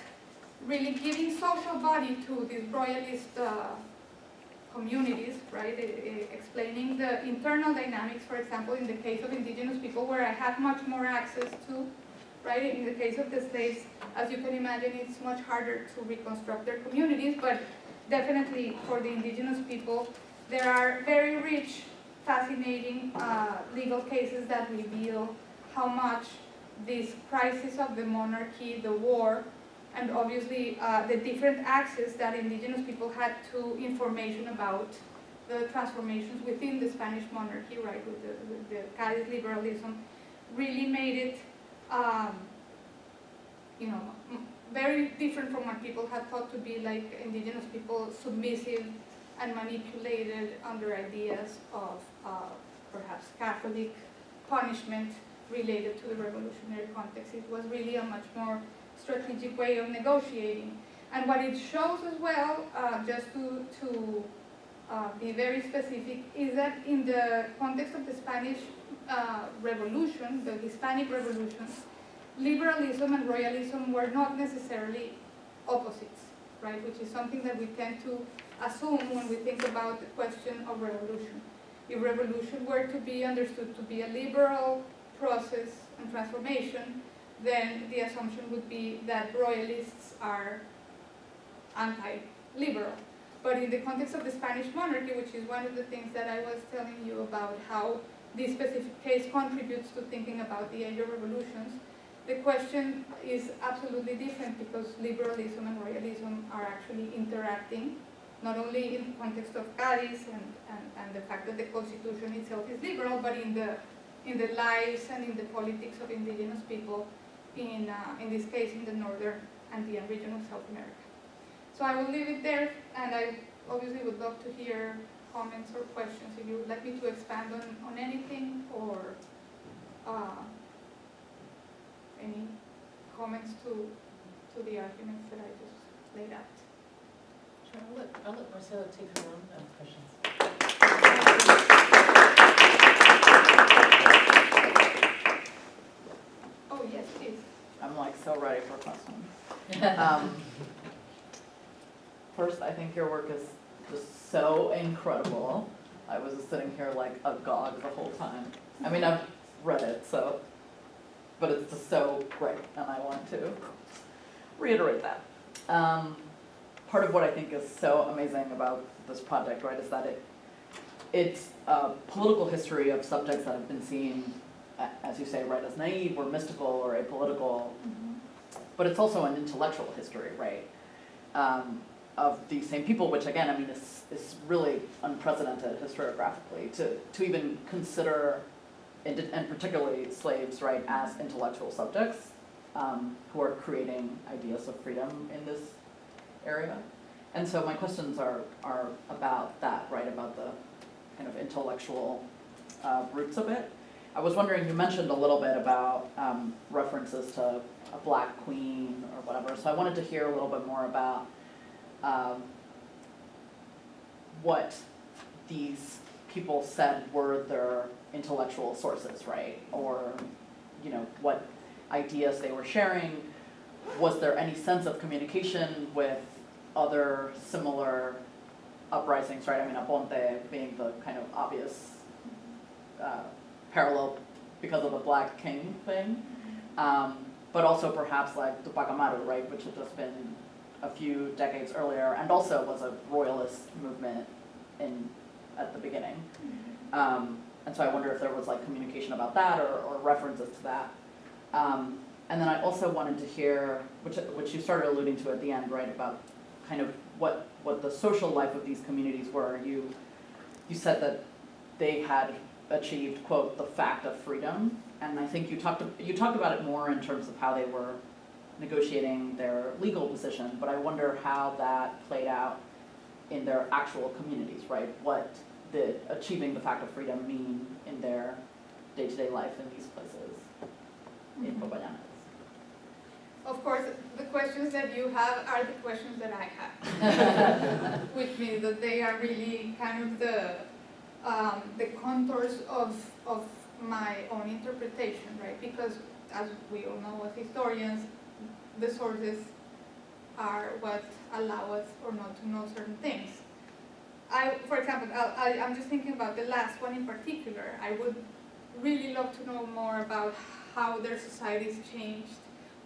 really giving social body to these royalist communities, right, explaining the internal dynamics, for example, in the case of indigenous people where I have much more access to, right, in the case of the slaves, as you can imagine, it's much harder to reconstruct their communities, but definitely for the indigenous people, there are very rich, fascinating legal cases that reveal how much this crisis of the monarchy, the war, and obviously the different access that indigenous people had to information about the transformations within the Spanish monarchy, right, with the Cádiz liberalism, really made it, you know, very different from what people had thought to be like indigenous people, submissive and manipulated under ideas of perhaps Catholic punishment related to the revolutionary context. It was really a much more strategic way of negotiating. And what it shows as well, just to be very specific, is that in the context of the Spanish Revolution, the Hispanic Revolution, liberalism and royalism were not necessarily opposites, right? Which is something that we tend to assume when we think about the question of revolution. If revolution were to be understood to be a liberal process and transformation, then the assumption would be that royalists are anti-liberal. But in the context of the Spanish monarchy, which is one of the things that I was telling you about how this specific case contributes to thinking about the age of revolutions, the question is absolutely different because liberalism and royalism are actually interacting, not only in the context of Cádiz and the fact that the constitution itself is liberal, but in the lives and in the politics of indigenous people, in this case in the northern Andean region of South America. So I will leave it there, and I obviously would love to hear comments or questions if you would like me to expand on anything, or any comments to the arguments that I just laid out. Sure, I'll let Marcelo take her own questions. Oh, yes, please. I'm like so ready for questions. think your work is just so incredible. I was just sitting here like agog the whole time. I mean, I've read it, but it's just so great, and I want to reiterate that. Part of what I think is so amazing about this project, right, is that it's a political history of subjects that have been seen, as you say, right, as naive or mystical or apolitical, but it's also an intellectual history, right, of these same people, which again, I mean, is really unprecedented historiographically to even consider, and particularly slaves, right, as intellectual subjects who are creating ideas of freedom in this area. And so my questions are about that, right, about the kind of intellectual roots of it. I was wondering, you mentioned a little bit about references to a black queen or whatever, so I wanted to hear a little bit more about what these people said were their intellectual sources, right? Or, you know, what ideas they were sharing. Was there any sense of communication with other similar uprisings, right? I mean, Aponte being the kind of obvious parallel because of the Black King thing, but also perhaps like Tupac Amaru, right, which had just been a few decades earlier, and also was a Royalist movement at the beginning. And so I wonder if there was like communication about that or references to that. And then I also wanted to hear, which you started alluding to at the end, right, about kind of what the social life of these communities were. You said that they had achieved, quote, the fact of freedom, and I think you talked about it more in terms of how they were negotiating their legal position, but I wonder how that played out in their actual communities, right? What did achieving the fact of freedom mean in their day-to-day life in these places in Popayanes? Of course, the questions that you have are the questions that I have, which means that they are really kind of the contours of my own interpretation, right? Because as we all know as historians, the sources are what allow us or not to know certain things. For example, I'm just thinking about the last one in particular. I would really love to know more about how their societies changed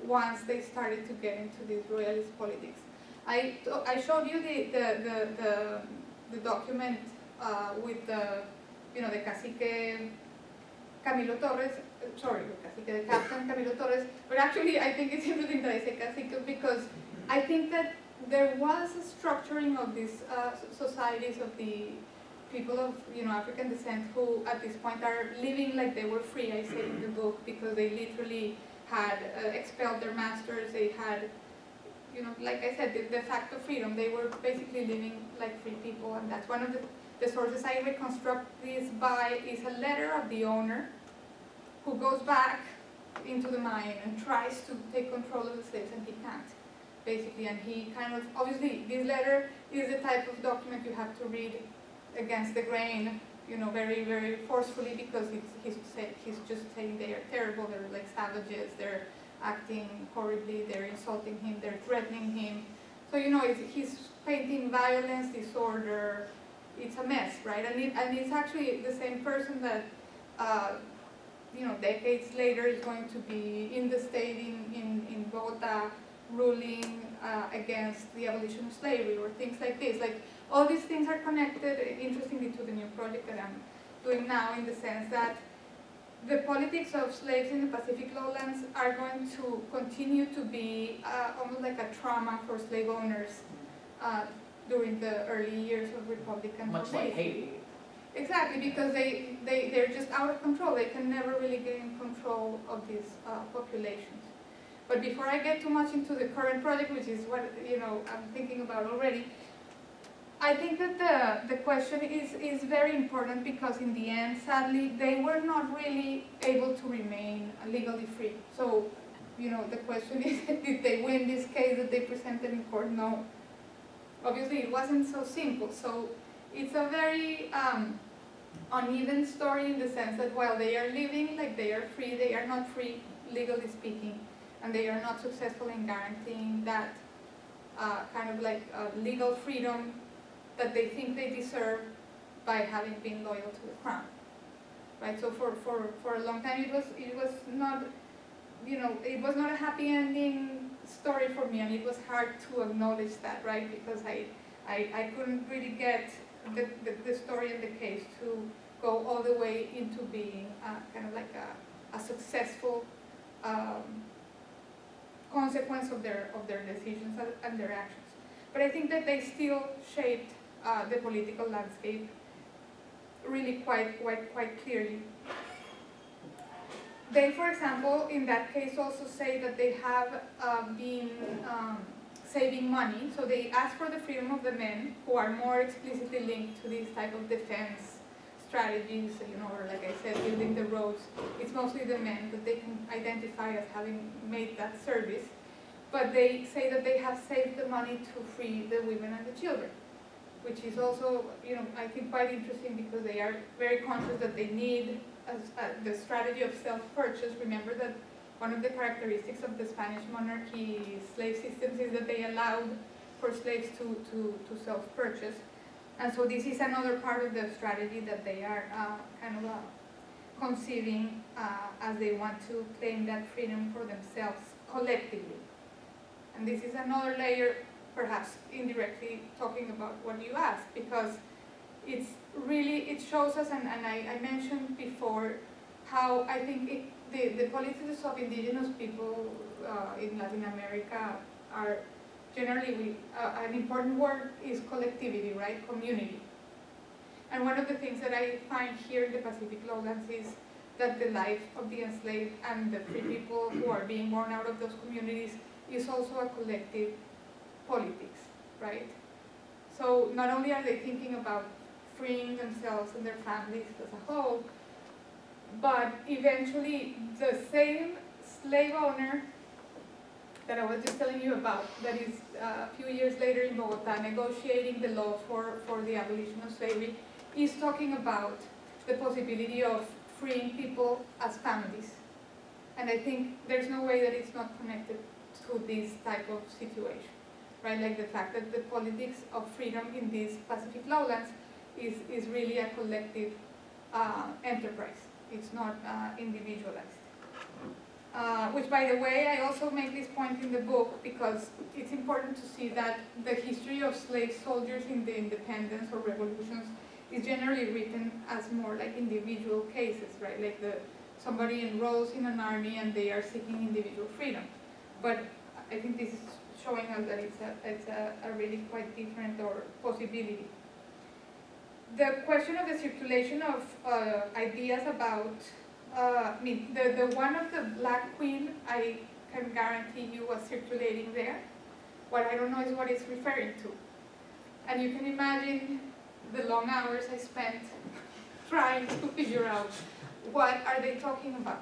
once they started to get into these royalist politics. I showed you the document with the cacique Camilo Torres, the captain Camilo Torres, but actually I think it's interesting that I say cacique because I think that there was a structuring of these societies of the people of African descent who at this point are living like they were free, I say in the book, because they literally had expelled their masters, they had, like I said, the fact of freedom, they were basically living like free people, and that's one of the sources I reconstruct this by is a letter of the owner who goes back into the mine and tries to take control of the slaves, and he can't, basically, and he kind of, obviously, this letter is the type of document you have to read against the grain, very, very forcefully, because he's just saying they are terrible, they're like savages, they're acting horribly, they're insulting him, they're threatening him. So, he's painting violence, disorder, it's a mess, right? And it's actually the same person that, decades later is going to be in the state in Bogota ruling against the abolition of slavery or things like this. Like, all these things are connected, interestingly, to the new project that I'm doing now, in the sense that the politics of slaves in the Pacific lowlands are going to continue to be almost like a trauma for slave owners during the early years of Republican Much like Haiti. Exactly, because they're just out of control. They can never really gain control of these populations. But before I get too much into the current project, which is what I'm thinking about already, I think that the question is very important, because in the end, sadly, they were not really able to remain legally free. So, the question is, did they win this case that they presented in court? No. Obviously, it wasn't so simple. So it's a very uneven story, in the sense that while they are living like they are free, they are not free, legally speaking, and they are not successful in guaranteeing that kind of like legal freedom that they think they deserve by having been loyal to the crown, right? So for a long time it was not, it was not a happy ending story for me, and it was hard to acknowledge that, right? Because I couldn't really get the story and the case to go all the way into being kind of like a successful consequence of their decisions and their actions. But I think that they still shaped the political landscape really quite clearly. They, for example, in that case also say that they have been saving money, so they ask for the freedom of the men, who are more explicitly linked to these type of defense strategies, or like I said, building the roads. It's mostly the men that they can identify as having made that service, but they say that they have saved the money to free the women and the children, which is also, I think quite interesting, because they are very conscious that they need the strategy of self-purchase. Remember that one of the characteristics of the Spanish monarchy slave systems is that they allowed for slaves to self-purchase. And so this is another part of the strategy that they are kind of conceiving as they want to claim that freedom for themselves collectively. And this is another layer, perhaps indirectly talking about what you asked, because it shows us, and I mentioned before, how I think the politics of indigenous people in Latin America are generally, an important word is collectivity, right? Community. And one of the things that I find here in the Pacific Lowlands is that the life of the enslaved and the free people who are being born out of those communities is also a collective politics, right? So not only are they thinking about freeing themselves and their families as a whole, but eventually the same slave owner that I was just telling you about, that is a few years later in Bogota negotiating the law for the abolition of slavery, is talking about the possibility of freeing people as families. And I think there's no way that it's not connected to this type of situation, right? Like the fact that the politics of freedom in these Pacific Lowlands is really a collective enterprise. It's not individualized. Which, by the way, I also make this point in the book because it's important to see that the history of slave soldiers in the independence or revolutions is generally written as more like individual cases, right? Like somebody enrolls in an army and they are seeking individual freedom. But I think this is showing us that it's a really quite different or possibility. The question of the circulation of ideas about, the one of the Black Queen, I can guarantee you was circulating there. What I don't know is what it's referring to. And you can imagine the long hours I spent trying to figure out what are they talking about.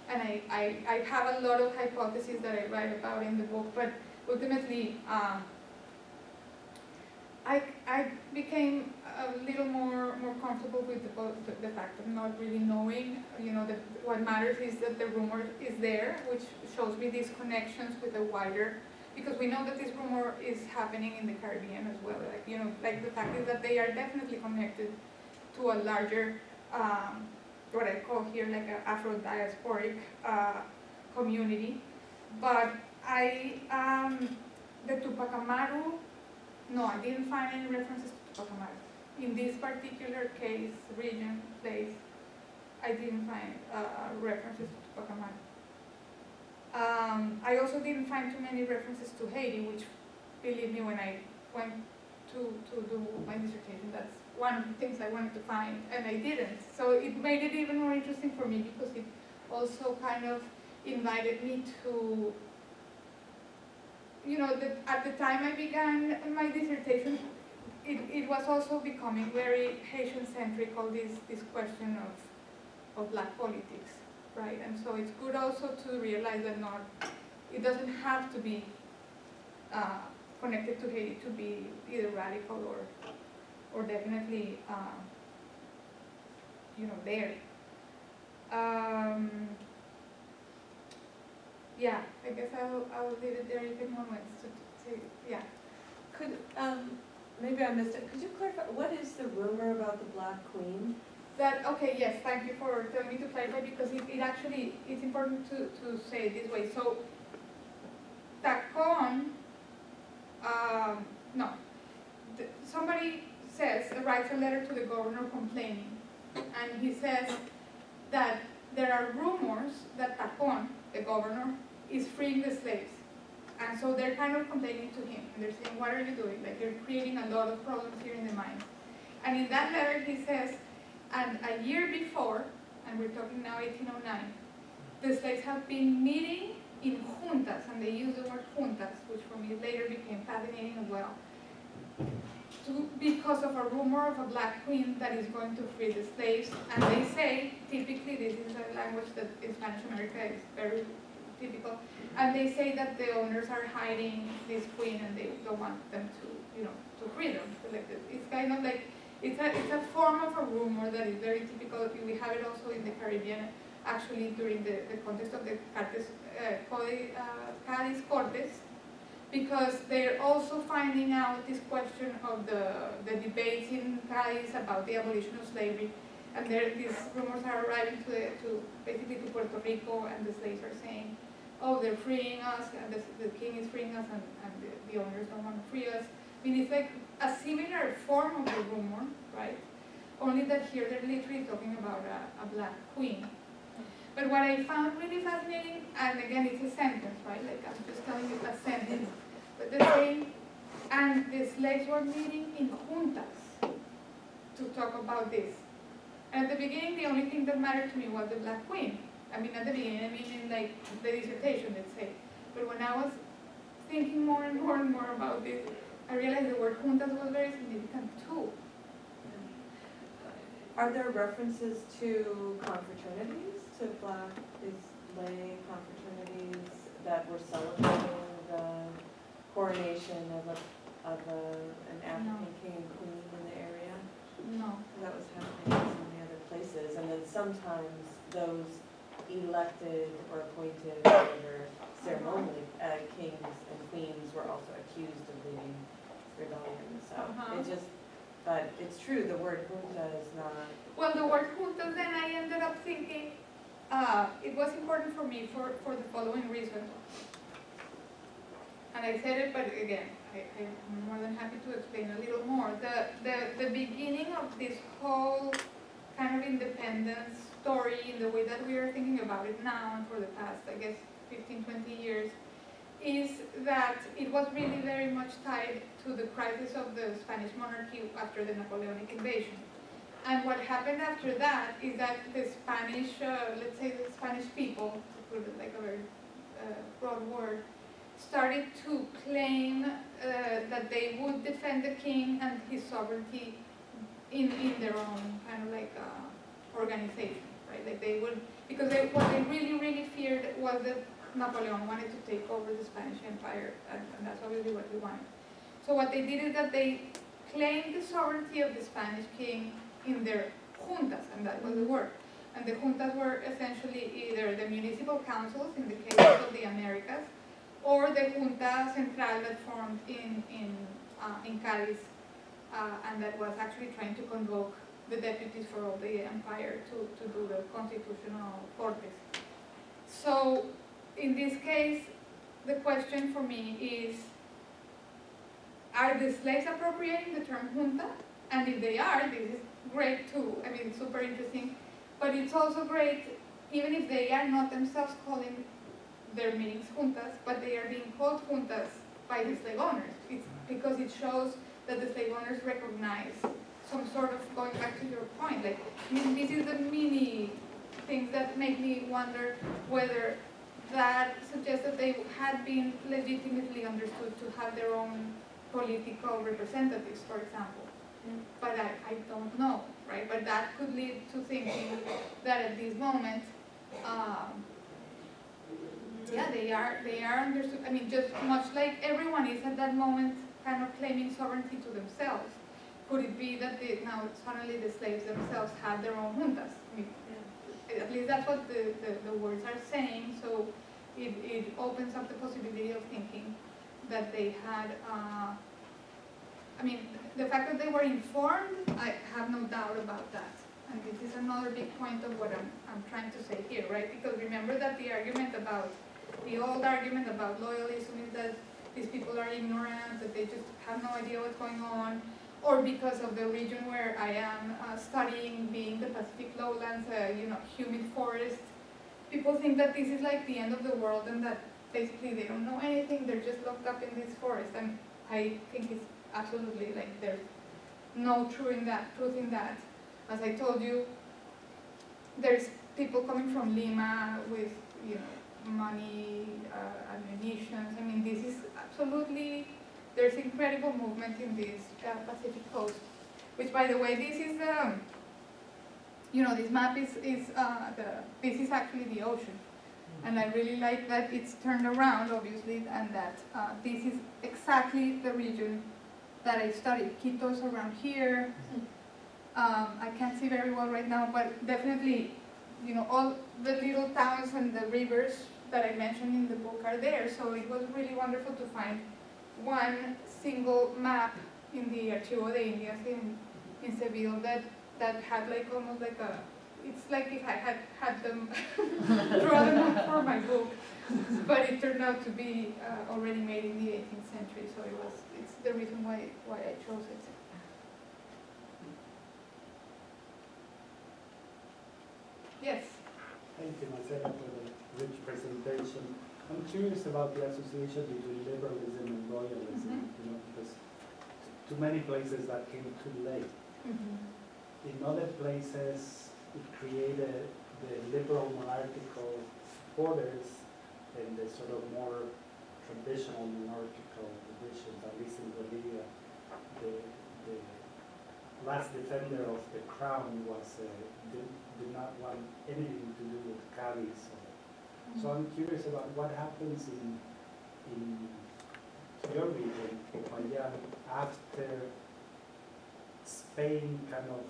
And I have a lot of hypotheses that I write about in the book, but ultimately I became a little more comfortable with the fact of not really knowing. What matters is that the rumor is there, which shows me these connections with a wider, because we know that this rumor is happening in the Caribbean as well. Like the fact is that they are definitely connected to a larger, what I call here like an Afro-diasporic community. But the Tupac Amaru, no, I didn't find any references to Tupac Amaru. In this particular case, region, place, I didn't find references to Tupac Amaru. I also didn't find too many references to Haiti, which, believe me, when I went to do my dissertation, that's one of the things I wanted to find, and I didn't. So it made it even more interesting for me, because it also kind of invited me to, at the time I began my dissertation, it was also becoming very Haitian-centric, all this question of Black politics, right? And so it's good also to realize that it doesn't have to be connected to Haiti to be either radical or definitely, there. Yeah, I guess I'll leave it there if anyone wants to So, yeah. Could, maybe I missed it, could you clarify, what is the rumor about the Black Queen? That, okay, yes, thank you for telling me to clarify, because it actually, it's important to say it this way. So, Tacon, no, somebody writes a letter to the governor complaining, and he says that there are rumors that Tacon, the governor, is freeing the slaves. And so they're kind of complaining to him, and they're saying, what are you doing? Like, you're creating a lot of problems here in the mines. And in that letter he says, and a year before, and we're talking now 1809, the slaves have been meeting in juntas, and they use the word juntas, which for me later became fascinating as well, because of a rumor of a Black Queen that is going to free the slaves. And they say, typically this is a language that in Spanish America is very typical, and they say that the owners are hiding this queen and they don't want them to, to free them. So like it's kind of like, it's a form of a rumor that is very typical. We have it also in the Caribbean, actually during the context of the Cádiz Cortes, because they're also finding out this question of the debates in Cádiz about the abolition of slavery, and these rumors are arriving to basically to Puerto Rico, and the slaves are saying, oh, they're freeing us, and the king is freeing us, and the owners don't want to free us. I mean, it's like a similar form of the rumor, right? Only that here they're literally talking about a Black Queen. But what I found really fascinating, and again, it's a sentence, right? Like I'm just telling you a sentence. But the saying, and the slaves were meeting in juntas to talk about this. And at the beginning, the only thing that mattered to me was the Black Queen. I mean, at the beginning, I mean in like the dissertation, let's say. But when I was thinking more and more and more about this, I realized the word juntas was very significant too. Are there references to confraternities, to Black lay confraternities that were celebrating the coronation of an African king and queen in the area? No. That was happening in so many other places, and then sometimes those elected or appointed whatever ceremonially kings and queens were also accused of leading rebellion. So it just, but it's true, the word junta is not. Well, the word juntas, then I ended up thinking it was important for me for the following reason. And I said it, but again, I'm more than happy to explain a little more. The beginning of this whole kind of independence story, in the way that we are thinking about it now and for the past, I guess, 15, 20 years, is that it was really very much tied to the crisis of the Spanish monarchy after the Napoleonic invasion. And what happened after that is that the Spanish, let's say the Spanish people, to put it like a very broad word, started to claim that they would defend the king and his sovereignty in their own kind of like organization, right? Like they would, because what they really, really feared was that Napoleon wanted to take over the Spanish Empire, and that's obviously what he wanted. So what they did is that they claimed the sovereignty of the Spanish king in their juntas, and that was the word. And the juntas were essentially either the municipal councils, in the case of the Americas, or the Junta Central that formed in Cádiz, and that was actually trying to convoke the deputies for all the empire to do the constitutional cortes. So in this case, the question for me is, are the slaves appropriating the term junta? And if they are, this is great too. I mean, super interesting. But it's also great, even if they are not themselves calling their meetings juntas, but they are being called juntas by the slave owners. It's because it shows that the slave owners recognize some sort of, going back to your point, like, I mean, this is the mini things that make me wonder whether that suggests that they had been legitimately understood to have their own political representatives, for example. But I don't know, right? But that could lead to thinking that at this moment, yeah, they are understood. I mean, just much like everyone is at that moment kind of claiming sovereignty to themselves. Could it be that now suddenly the slaves themselves have their own juntas? I mean, at least that's what the words are saying, so it opens up the possibility of thinking that they had, I mean, the fact that they were informed, I have no doubt about that. And this is another big point of what I'm trying to say here, right? Because remember that the old argument about loyalism is that these people are ignorant, that they just have no idea what's going on, or because of the region where I am studying, being the Pacific lowlands, humid forest. People think that this is like the end of the world and that basically they don't know anything, they're just locked up in this forest. And I think it's absolutely like there's no truth in that. As I told you, there's people coming from Lima with, money, ammunition. I mean, this is absolutely, there's incredible movement in this Pacific coast. Which, by the way, this is this map is this is actually the ocean. And I really like that it's turned around, obviously, and that this is exactly the region that I studied. Quito's around here. I can't see very well right now, but definitely, all the little towns and the rivers that I mentioned in the book are there. So it was really wonderful to find one single map in the Archivo de Indias in Seville that had like almost like it's like if I had them draw them up for my book, but it turned out to be already made in the 18th century. So it's the reason why I chose it. Yes. Thank you, Marcela, for the rich presentation. I'm curious about the association between liberalism and royalism, because to many places that came too late. In other places, it created the liberal monarchical supporters and the sort of more traditional monarchical traditions, at least in Bolivia. The last defender of the crown was did not want anything to do with Cadiz. So I'm curious about what happens in your region, Popayán, after Spain kind of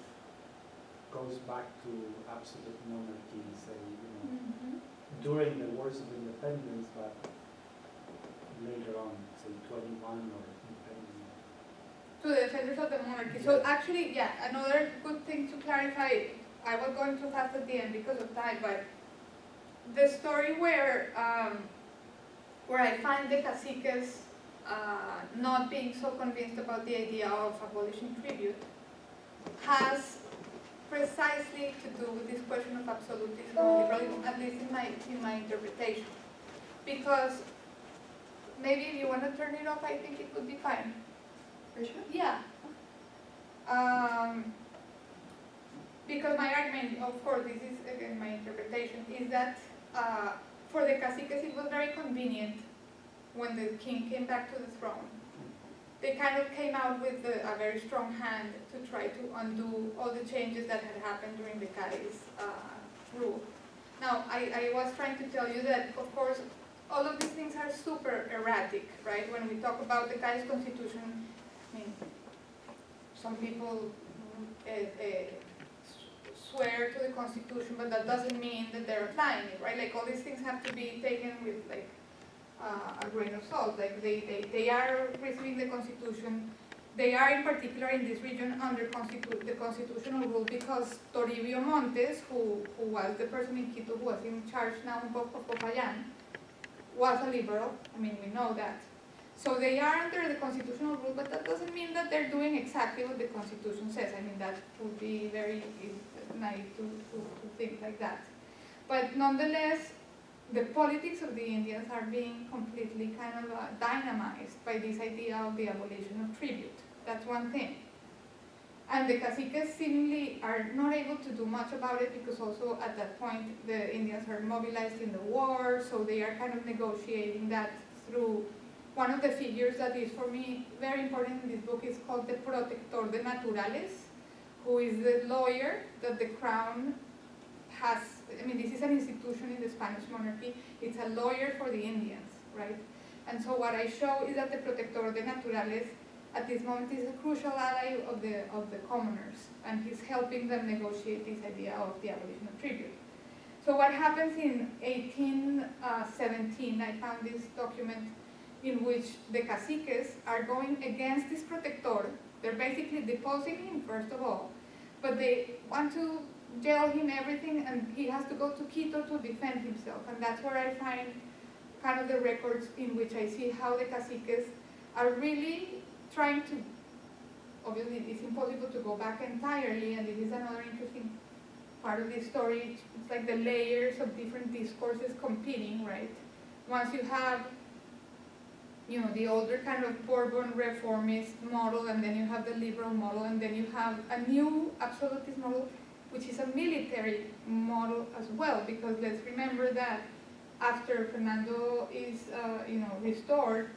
goes back to absolute monarchy, say, during the Wars of Independence, but later on, say 21 or depending. To the defenders of the monarchy. So actually, yeah, another good thing to clarify, I was going too fast at the end because of time, but the story where I find the caciques not being so convinced about the idea of abolishing tribute has precisely to do with this question of absolutism and liberalism, at least in my interpretation. Because maybe if you want to turn it off, I think it would be fine. For sure. Yeah. Because my argument, of course, this is again my interpretation, is that for the caciques it was very convenient when the king came back to the throne. They kind of came out with a very strong hand to try to undo all the changes that had happened during the Cadiz rule. Now, I was trying to tell you that, of course, all of these things are super erratic, right? When we talk about the Cadiz constitution, I mean, some people swear to the constitution, but that doesn't mean that they're applying it, right? Like all these things have to be taken with like a grain of salt. Like they are receiving the constitution. They are in particular in this region under the constitutional rule because Toribio Montes, who was the person in Quito who was in charge now of Popayán, was a liberal. I mean, we know that. So they are under the constitutional rule, but that doesn't mean that they're doing exactly what the constitution says. I mean, that would be very naive to think like that. But nonetheless, the politics of the Indians are being completely kind of dynamized by this idea of the abolition of tribute. That's one thing. And the caciques seemingly are not able to do much about it because also at that point the Indians are mobilized in the war, so they are kind of negotiating that through one of the figures that is for me very important in this book is called the Protector de Naturales, who is the lawyer that the crown has. I mean, this is an institution in the Spanish monarchy. It's a lawyer for the Indians, right? And so what I show is that the Protector de Naturales at this moment is a crucial ally of the commoners, and he's helping them negotiate this idea of the abolition of tribute. So what happens in 1817, I found this document in which the caciques are going against this protector. They're basically deposing him, first of all, but they want to jail him, everything, and he has to go to Quito to defend himself. And that's where I find kind of the records in which I see how the caciques are really trying to, obviously it's impossible to go back entirely, and this is another interesting part of this story. It's like the layers of different discourses competing, right? Once you have, the older kind of Bourbon reformist model, and then you have the liberal model, and then you have a new absolutist model, which is a military model as well, because let's remember that after Fernando is, restored,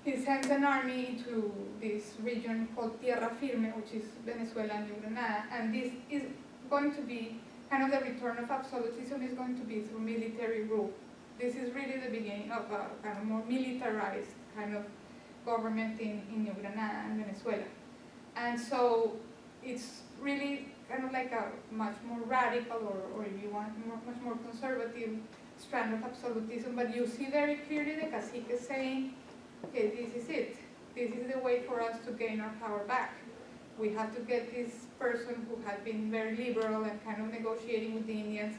he sends an army to this region called Tierra Firme, which is Venezuela and New Granada, and this is going to be kind of the return of absolutism is going to be through military rule. This is really the beginning of a kind of more militarized kind of government in New Granada and Venezuela. And so it's really kind of like a much more radical, or if you want, much more conservative strand of absolutism, but you see very clearly the caciques saying, okay, this is it. This is the way for us to gain our power back. We have to get this person who had been very liberal and kind of negotiating with the Indians.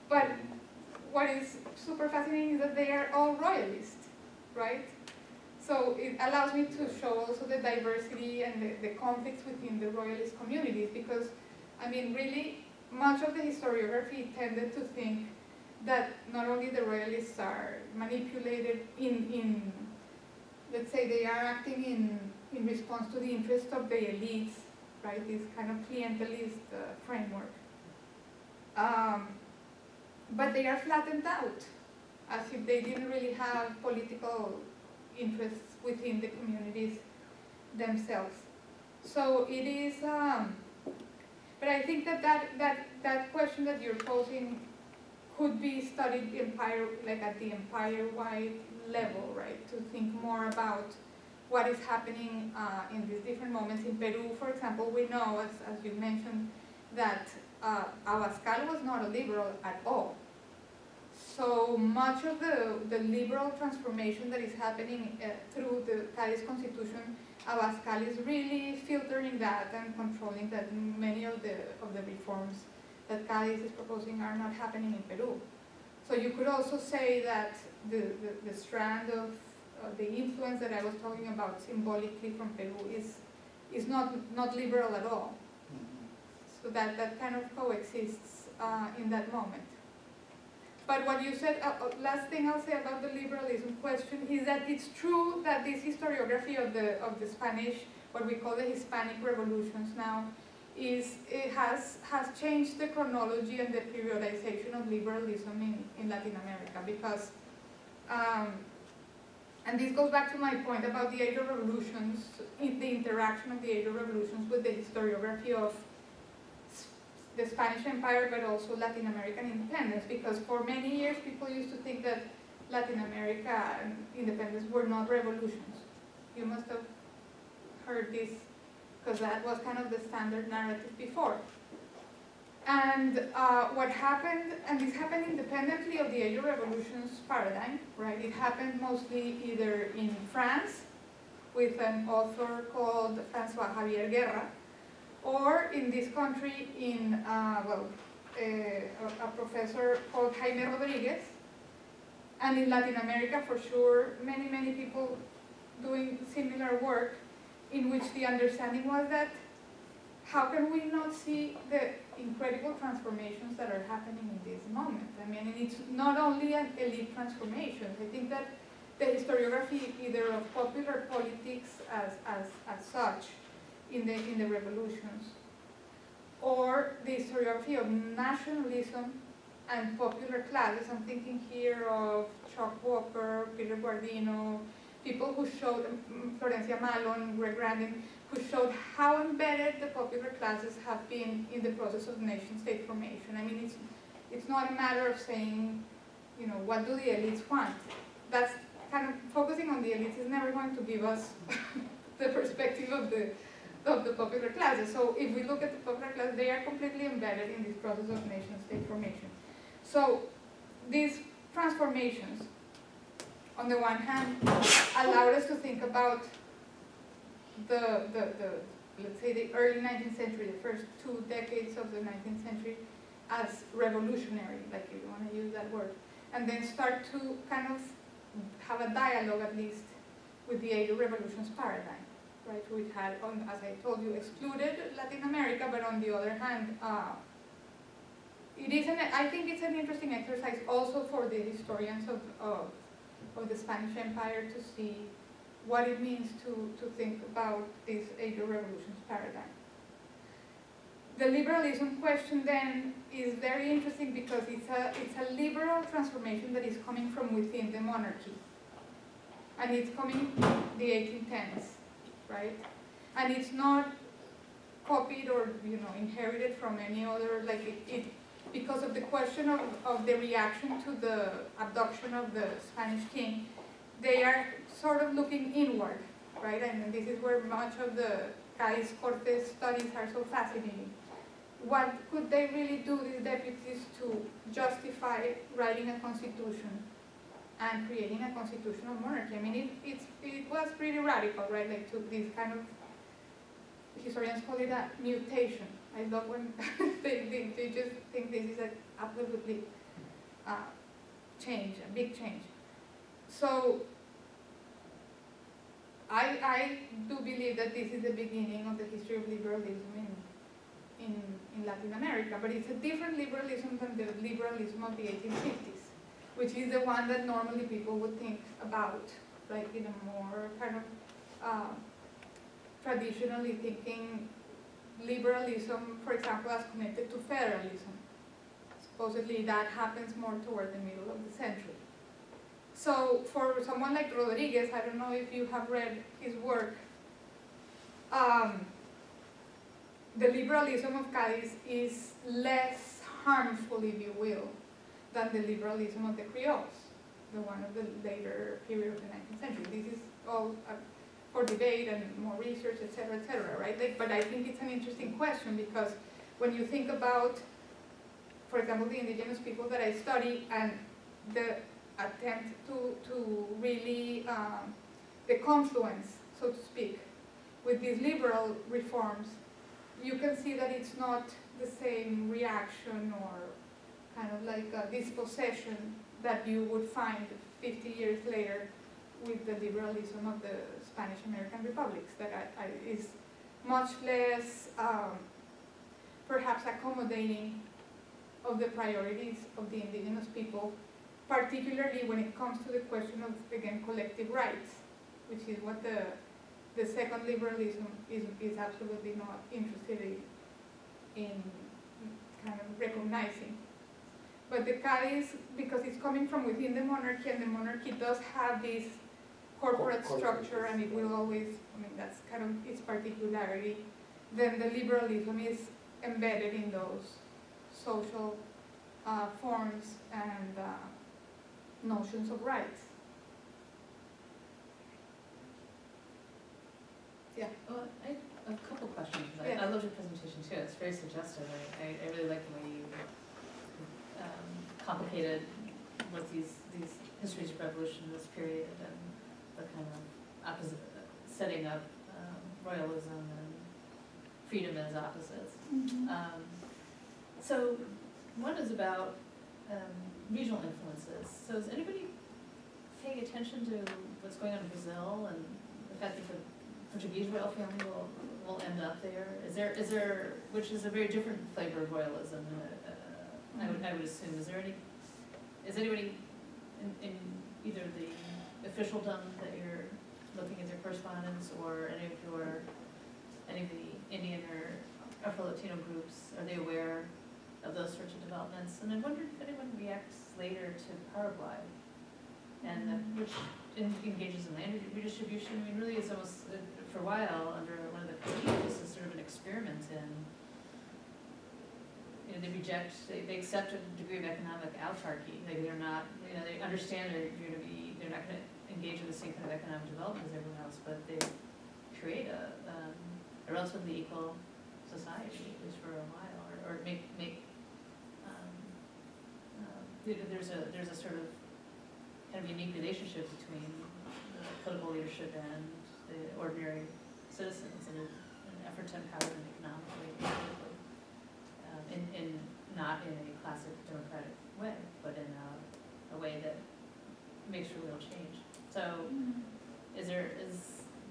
But what is super fascinating is that they are all royalists, right? So it allows me to show also the diversity and the conflicts within the royalist communities, because, I mean, really, much of the historiography tended to think that not only the royalists are manipulated in let's say they are acting in response to the interest of the elites, right, this kind of clientelist framework. But they are flattened out, as if they didn't really have political interests within the communities themselves. So it is, but I think that question that you're posing could be studied at the empire-wide level, right? To think more about what is happening in these different moments. In Peru, for example, we know, as you mentioned, that Abascal was not a liberal at all. So much of the liberal transformation that is happening through the Cádiz Constitution, Abascal is really filtering that and controlling that. Many of the reforms that Cádiz is proposing are not happening in Peru. So you could also say that the strand of the influence that I was talking about symbolically from Peru is not liberal at all. So that kind of coexists in that moment. But what you said, last thing I'll say about the liberalism question is that it's true that this historiography of the Spanish, what we call the Hispanic revolutions now, it has changed the chronology and the periodization of liberalism in Latin America, because, and this goes back to my point about the age of revolutions, the interaction of the age of revolutions with the historiography of the Spanish Empire, but also Latin American independence, because for many years people used to think that Latin America and independence were not revolutions. You must have heard this, because that was kind of the standard narrative before. And what happened, and this happened independently of the Age of Revolutions paradigm, right? It happened mostly either in France, with an author called François Javier Guerra, or in this country in, a professor called Jaime Rodriguez, and in Latin America for sure, many people doing similar work, in which the understanding was that how can we not see the incredible transformations that are happening in this moment? I mean, it's not only an elite transformation. I think that the historiography either of popular politics as such in the revolutions, or the historiography of nationalism and popular classes. I'm thinking here of Chuck Walker, Peter Guardino, people who showed, Florencia Malon, Greg Grandin, who showed how embedded the popular classes have been in the process of nation-state formation. I mean, it's not a matter of saying, what do the elites want? That's kind of focusing on the elites is never going to give us the perspective of the popular classes. So if we look at the popular class, they are completely embedded in this process of nation-state formation. So these transformations on the one hand, allowed us to think about the let's say the early 19th century, the first 2 decades of the 19th century, as revolutionary, like if you want to use that word, and then start to kind of have a dialogue at least with the Age of Revolutions paradigm, right? Which had, as I told you, excluded Latin America, but on the other hand, I think it's an interesting exercise also for the historians of the Spanish Empire to see what it means to think about this Age of Revolutions paradigm. The liberalism question then is very interesting because it's a liberal transformation that is coming from within the monarchy. And it's coming the 1810s, right? And it's not copied or inherited from any other, because of the question of the reaction to the abduction of the Spanish king, they are sort of looking inward, right? And this is where much of the Cádiz Cortes studies are so fascinating. What could they really do, these deputies, to justify writing a constitution and creating a constitutional monarchy? I mean, it was pretty radical, right? Like, to this kind of, historians call it a mutation. I love when they just think this is absolutely change, a big change. So I do believe that this is the beginning of the history of liberalism in Latin America, but it's a different liberalism than the liberalism of the 1850s, which is the one that normally people would think about, like in a more kind of traditionally thinking liberalism, for example, as connected to federalism. Supposedly that happens more toward the middle of the century. So for someone like Rodriguez, I don't know if you have read his work, the liberalism of Cádiz is less harmful, if you will, than the liberalism of the Creoles, the one of the later period of the 19th century. This is all for debate and more research, et cetera, right? But I think it's an interesting question because when you think about, for example, the indigenous people that I study and the attempt to really, the confluence, so to speak, with these liberal reforms, you can see that it's not the same reaction or kind of like a dispossession that you would find 50 years later with the liberalism of the Spanish American republics, that is much less perhaps accommodating of the priorities of the indigenous people, particularly when it comes to the question of, again, collective rights, which is what the second liberalism is absolutely not interested in kind of recognizing. But the Cádiz, because it's coming from within the monarchy, and the monarchy does have this corporate structure, and it will always, I mean, that's kind of its particularity, then the liberalism is embedded in those social forms and notions of rights. Yeah. Well, I have a couple questions. Yeah. I loved your presentation too. It's very suggestive. I really like the way you complicated what these histories of revolution in this period and the kind of opposite, setting up royalism and freedom as opposites. Mm-hmm. So one is about regional influences. So is anybody paying attention to what's going on in Brazil and the fact that the Portuguese royal family will end up there? Is there, which is a very different flavor of royalism, I would assume. Is anybody in either the officialdom that you're looking at their correspondence, or any of the Indian or Afro-Latino groups, are they aware of those sorts of developments? And I wondered if anyone reacts later to Paraguay, and which engages in land redistribution. I mean, really, it's almost, for a while, under one of the Colonial, this is sort of an experiment in, they accept a degree of economic autarky. They're not, they understand they're not going to engage in the same kind of economic development as everyone else, but they create a relatively equal society, at least for a while, or make there's a sort of kind of unique relationship between the political leadership and the ordinary citizens in an effort to empower them economically and politically, in not in a classic democratic way, but in a way that makes for real change. So, is there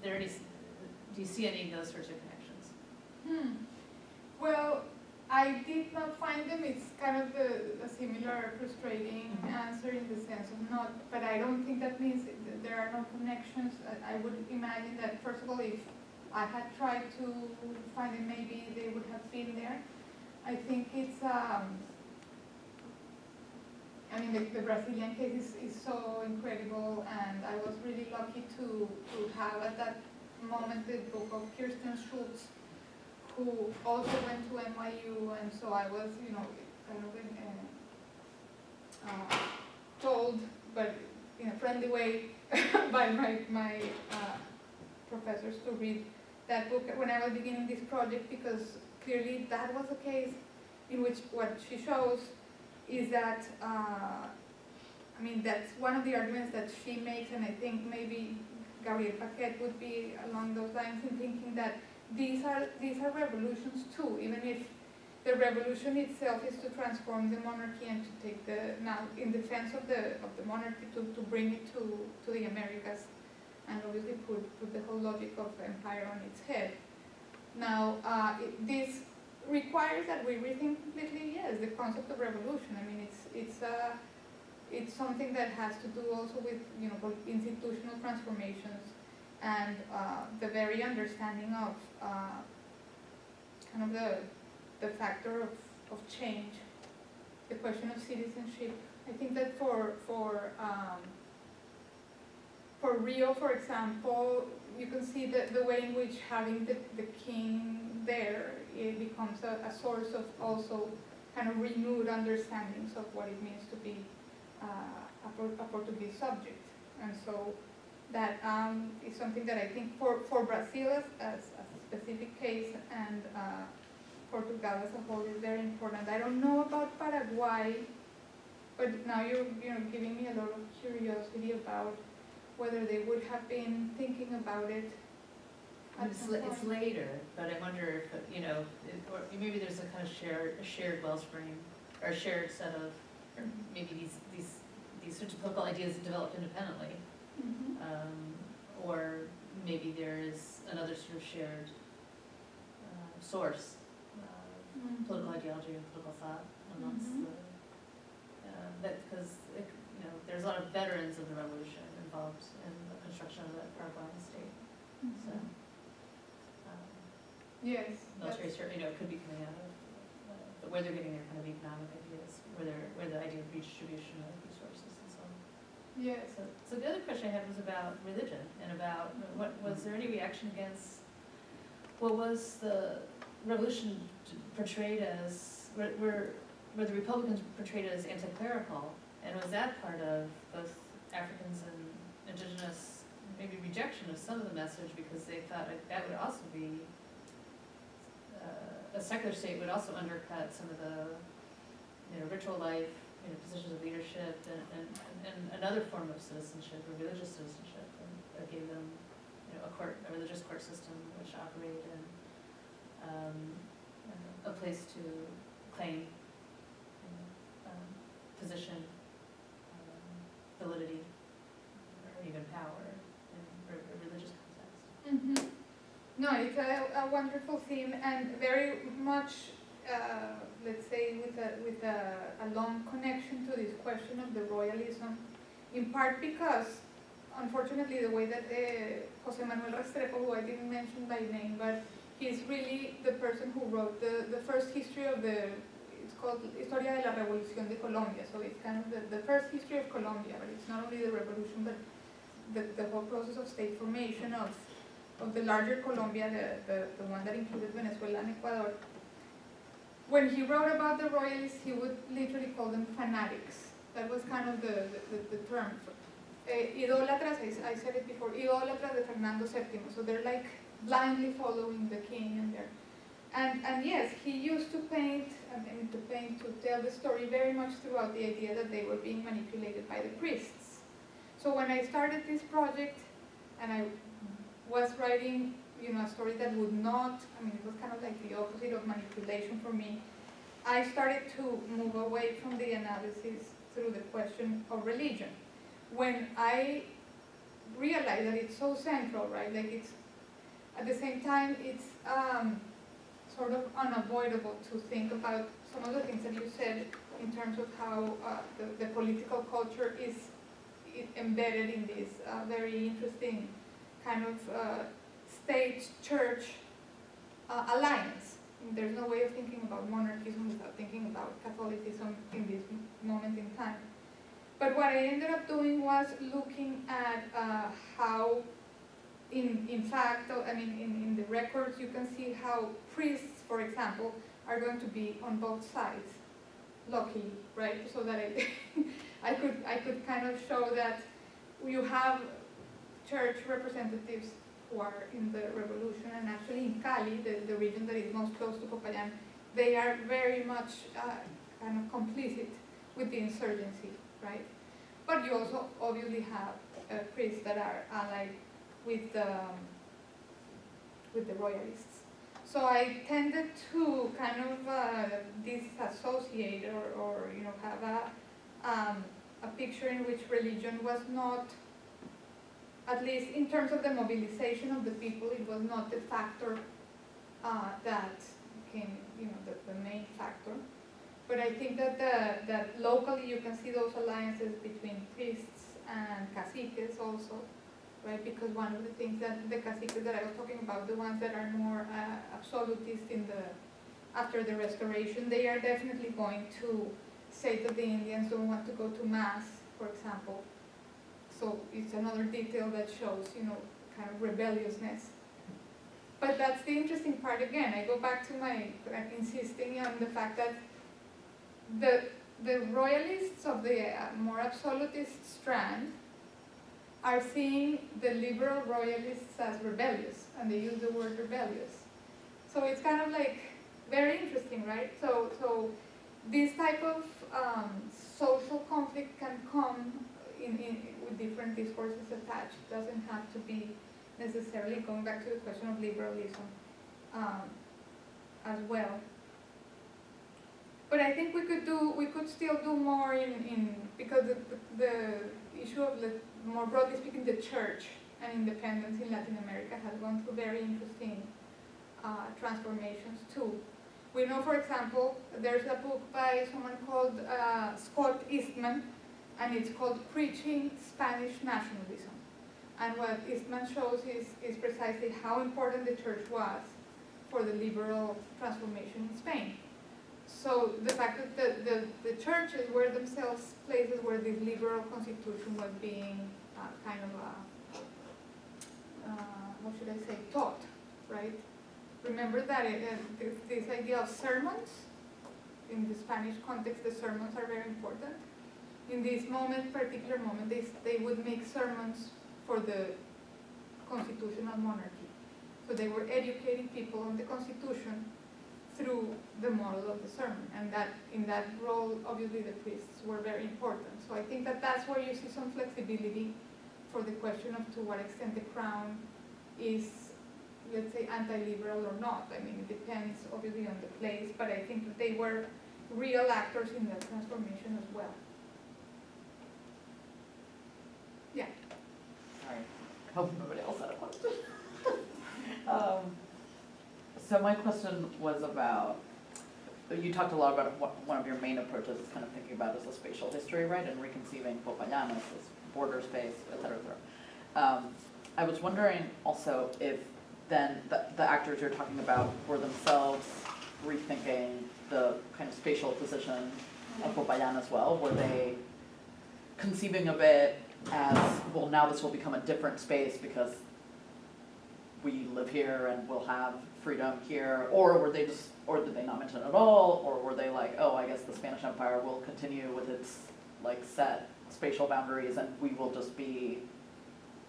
any? Do you see any of those sorts of connections? Well, I did not find them. It's kind of a similar frustrating answer in the sense of not, but I don't think that means that there are no connections. I would imagine that, first of all, if I had tried to find them, maybe they would have been there. I think it's, I mean, the Brazilian case is so incredible, and I was really lucky to have at that moment the book of Kirsten Schultz, who also went to NYU, and so I was, kind of told, but in a friendly way, by my professors to read that book when I was beginning this project, because clearly that was a case in which what she shows is that, I mean, that's one of the arguments that she makes, and I think maybe Gabriel Paquet would be along those lines in thinking that these are revolutions too, even if the revolution itself is to transform the monarchy and to take now in defense of the monarchy to bring it to the Americas, and obviously put the whole logic of empire on its head. Now, this requires that we rethink completely, yes, the concept of revolution. I mean, it's something that has to do also with institutional transformations and the very understanding of kind of the factor of change, the question of citizenship. I think that for Rio, for example, you can see the way in which having the king there, it becomes a source of also kind of renewed understandings of what it means to be a Portuguese subject. And so that is something that I think for Brazil as a specific case, and Portugal as a whole, is very important. I don't know about Paraguay, but now you're giving me a lot of curiosity about whether they would have been thinking about it. It's later, but I wonder if or maybe there's a kind of shared wellspring, or a shared set of, or maybe these sorts of political ideas developed independently, or maybe there is another sort of shared source of political ideology and political thought amongst that, because there's a lot of veterans of the revolution involved in the construction of the Paraguayan state. So. Yes. Military, could be coming out of, but where they're getting their kind of economic ideas, where the idea of redistribution of resources and so on. Yes. So the other question I had was about religion, and about was there any reaction against what was the revolution portrayed as, were the Republicans portrayed as anti-clerical, and was that part of both Africans and indigenous maybe rejection of some of the message, because they thought that would also be a secular state would also undercut some of the ritual life, positions of leadership, and another form of citizenship, or religious citizenship, and gave them a religious court system which operated in a place to claim position, validity, or even power in a religious context. No, it's a wonderful theme, and very much, let's say, with a long connection to this question of the royalism, in part because, unfortunately, the way that Jose Manuel Restrepo, who I didn't mention by name, but he's really the person who wrote the first history of it's called Historia de la Revolución de Colombia, so it's kind of the first history of Colombia, but it's not only the revolution, but the whole process of state formation of the larger Colombia, the one that included Venezuela and Ecuador. When he wrote about the Royalists, he would literally call them fanatics. That was kind of the term. Idólatras, I said it before, idólatras de Fernando VII. So they're like blindly following the king and and yes, he used to to tell the story very much throughout the idea that they were being manipulated by the priests. So when I started this project, and I was writing, a story that would not, it was kind of like the opposite of manipulation for me, I started to move away from the analysis through the question of religion. When I realized that it's so central, right? Like it's, at the same time, it's sort of unavoidable to think about some of the things that you said in terms of how the political culture is embedded in this very interesting kind of state-church alliance. There's no way of thinking about monarchism without thinking about Catholicism in this moment in time. But what I ended up doing was looking at how, in fact, in the records, you can see how priests, for example, are going to be on both sides, luckily, right? So that I could kind of show that you have church representatives who are in the revolution, and actually in Cali, the region that is most close to Popayán, they are very much kind of complicit with the insurgency, right? But you also obviously have priests that are allied with the Royalists. So I tended to kind of disassociate or have a picture in which religion was not, at least in terms of the mobilization of the people, it was not the factor that became, the main factor. But I think that locally you can see those alliances between priests and caciques also, right? Because one of the things that the caciques that I was talking about, the ones that are more absolutist after the restoration, they are definitely going to say that the Indians don't want to go to mass, for example. So it's another detail that shows, kind of rebelliousness. But that's the interesting part again. I go back to my insisting on the fact that the Royalists of the more absolutist strand are seeing the liberal Royalists as rebellious, and they use the word rebellious. So it's kind of like very interesting, right? So this type of social conflict can come with different discourses attached. It doesn't have to be necessarily going back to the question of liberalism as well. But I think we could still do more because the issue of more broadly speaking, the church and independence in Latin America has gone through very interesting transformations too. We know, for example, there's a book by someone called Scott Eastman, and it's called Preaching Spanish Nationalism. And what Eastman shows is precisely how important the church was for the liberal transformation in Spain. So the fact that the churches were themselves places where this liberal constitution was being kind of, what should I say, taught, right? Remember that this idea of sermons, in the Spanish context, the sermons are very important. In this particular moment, they would make sermons for the constitutional monarchy. So they were educating people on the constitution through the model of the sermon, and that in that role, obviously the priests were very important. So I think that's where you see some flexibility for the question of to what extent the crown is, let's say, anti-liberal or not. It depends obviously on the place, but I think that they were real actors in that transformation as well. Yeah. Sorry, hope nobody else had a question. So my question was about, you talked a lot about one of your main approaches is kind of thinking about as a spatial history, right, and reconceiving Popayán as this border space, et cetera, et cetera. I was wondering also if then the actors you're talking about were themselves rethinking the kind of spatial position of Popayán as well. Were they conceiving of it as, well, now this will become a different space because we live here and we'll have freedom here, or were they just, or did they not mention it at all, or were they like, oh, I guess the Spanish Empire will continue with its like set spatial boundaries and we will just be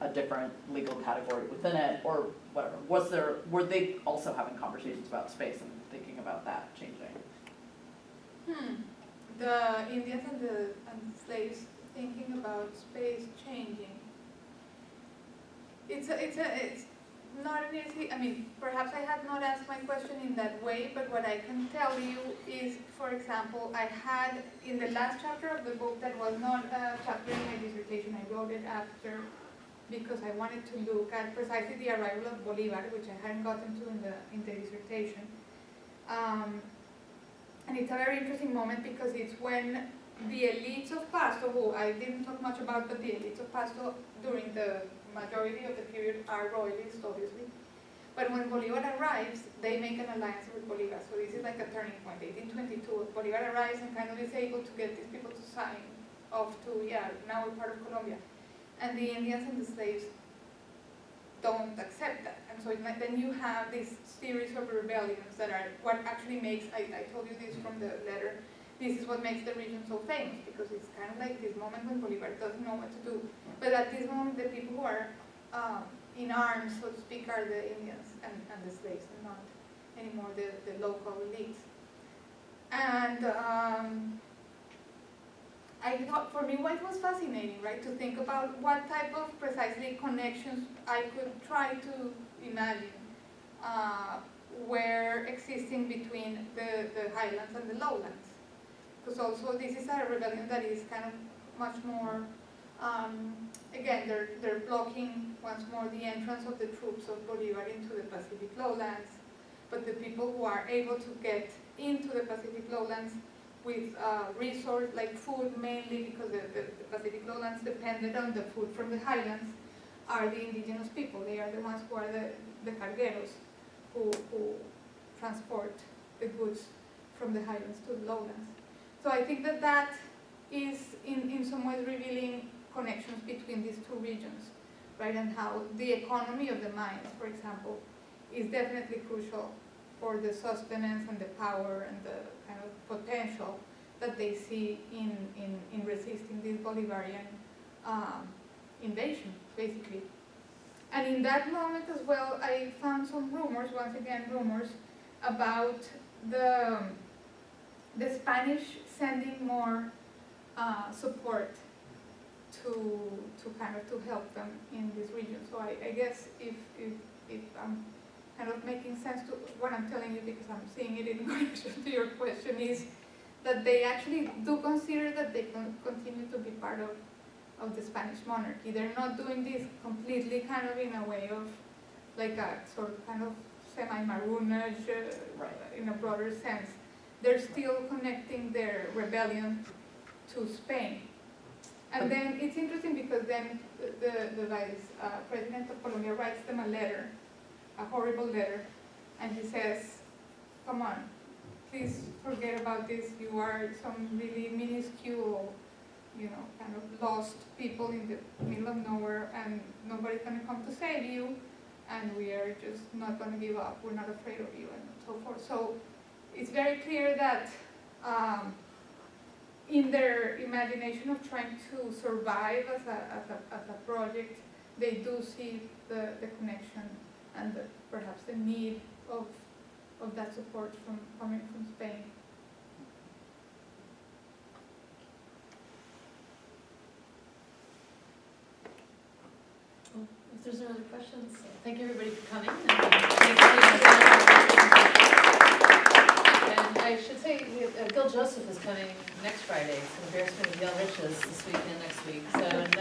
a different legal category within it, or whatever. Were they also having conversations about space and thinking about that changing? The Indians and the slaves thinking about space changing. It's not an easy, I mean, perhaps I have not asked my question in that way, but what I can tell you is, for example, I had in the last chapter of the book that was not a chapter in my dissertation, I wrote it after because I wanted to look at precisely the arrival of Bolivar, which I hadn't gotten to in the dissertation. And it's a very interesting moment because it's when the elites of Pasto, who I didn't talk much about, but the elites of Pasto during the majority of the period are Royalists, obviously. But when Bolivar arrives, they make an alliance with Bolivar. So this is like a turning point. 1822, Bolivar arrives and kind of is able to get these people to sign off to, yeah, now we're part of Colombia. And the Indians and the slaves don't accept that. And so then you have this series of rebellions that are what actually makes, I told you this from the letter, this is what makes the region so famous, because it's kind of like this moment when Bolivar doesn't know what to do. But at this moment, the people who are in arms, so to speak, are the Indians and the slaves, and not anymore the local elites. And I thought, for me, what was fascinating, right, to think about what type of precisely connections I could try to imagine were existing between the highlands and the lowlands. Because also this is a rebellion that is kind of much more, again, they're blocking once more the entrance of the troops of Bolivar into the Pacific lowlands, but the people who are able to get into the Pacific lowlands with resource like food mainly, because the Pacific lowlands depended on the food from the highlands, are the indigenous people. They are the ones who are the cargueros who transport the goods from the highlands to the lowlands. So I think that is in some ways revealing connections between these two regions, right? And how the economy of the mines, for example, is definitely crucial for the sustenance and the power and the kind of potential that they see in resisting this Bolivarian invasion, basically. And in that moment as well, I found some rumors, once again rumors, about the Spanish sending more support to kind of to help them in this region. So I guess if I'm kind of making sense to what I'm telling you, because I'm seeing it in connection to your question, is that they actually do consider that they can continue to be part of the Spanish monarchy. They're not doing this completely kind of in a way of like a sort of kind of semi-maroonage in a broader sense. They're still connecting their rebellion to Spain. And then it's interesting because then the vice president of Colombia writes them a letter, a horrible letter, and he says, come on, please forget about this. You are some really minuscule, kind of lost people in the middle of nowhere, and nobody's going to come to save you, and we are just not going to give up. We're not afraid of you, and so forth. So it's very clear that in their imagination of trying to survive as a project, they do see the connection and perhaps the need of that support coming from Spain. Well, if there's no other questions, thank you everybody for coming. And I should say, Gil Joseph is coming next Friday, so Bearskin with Gil Riches this weekend, next week. So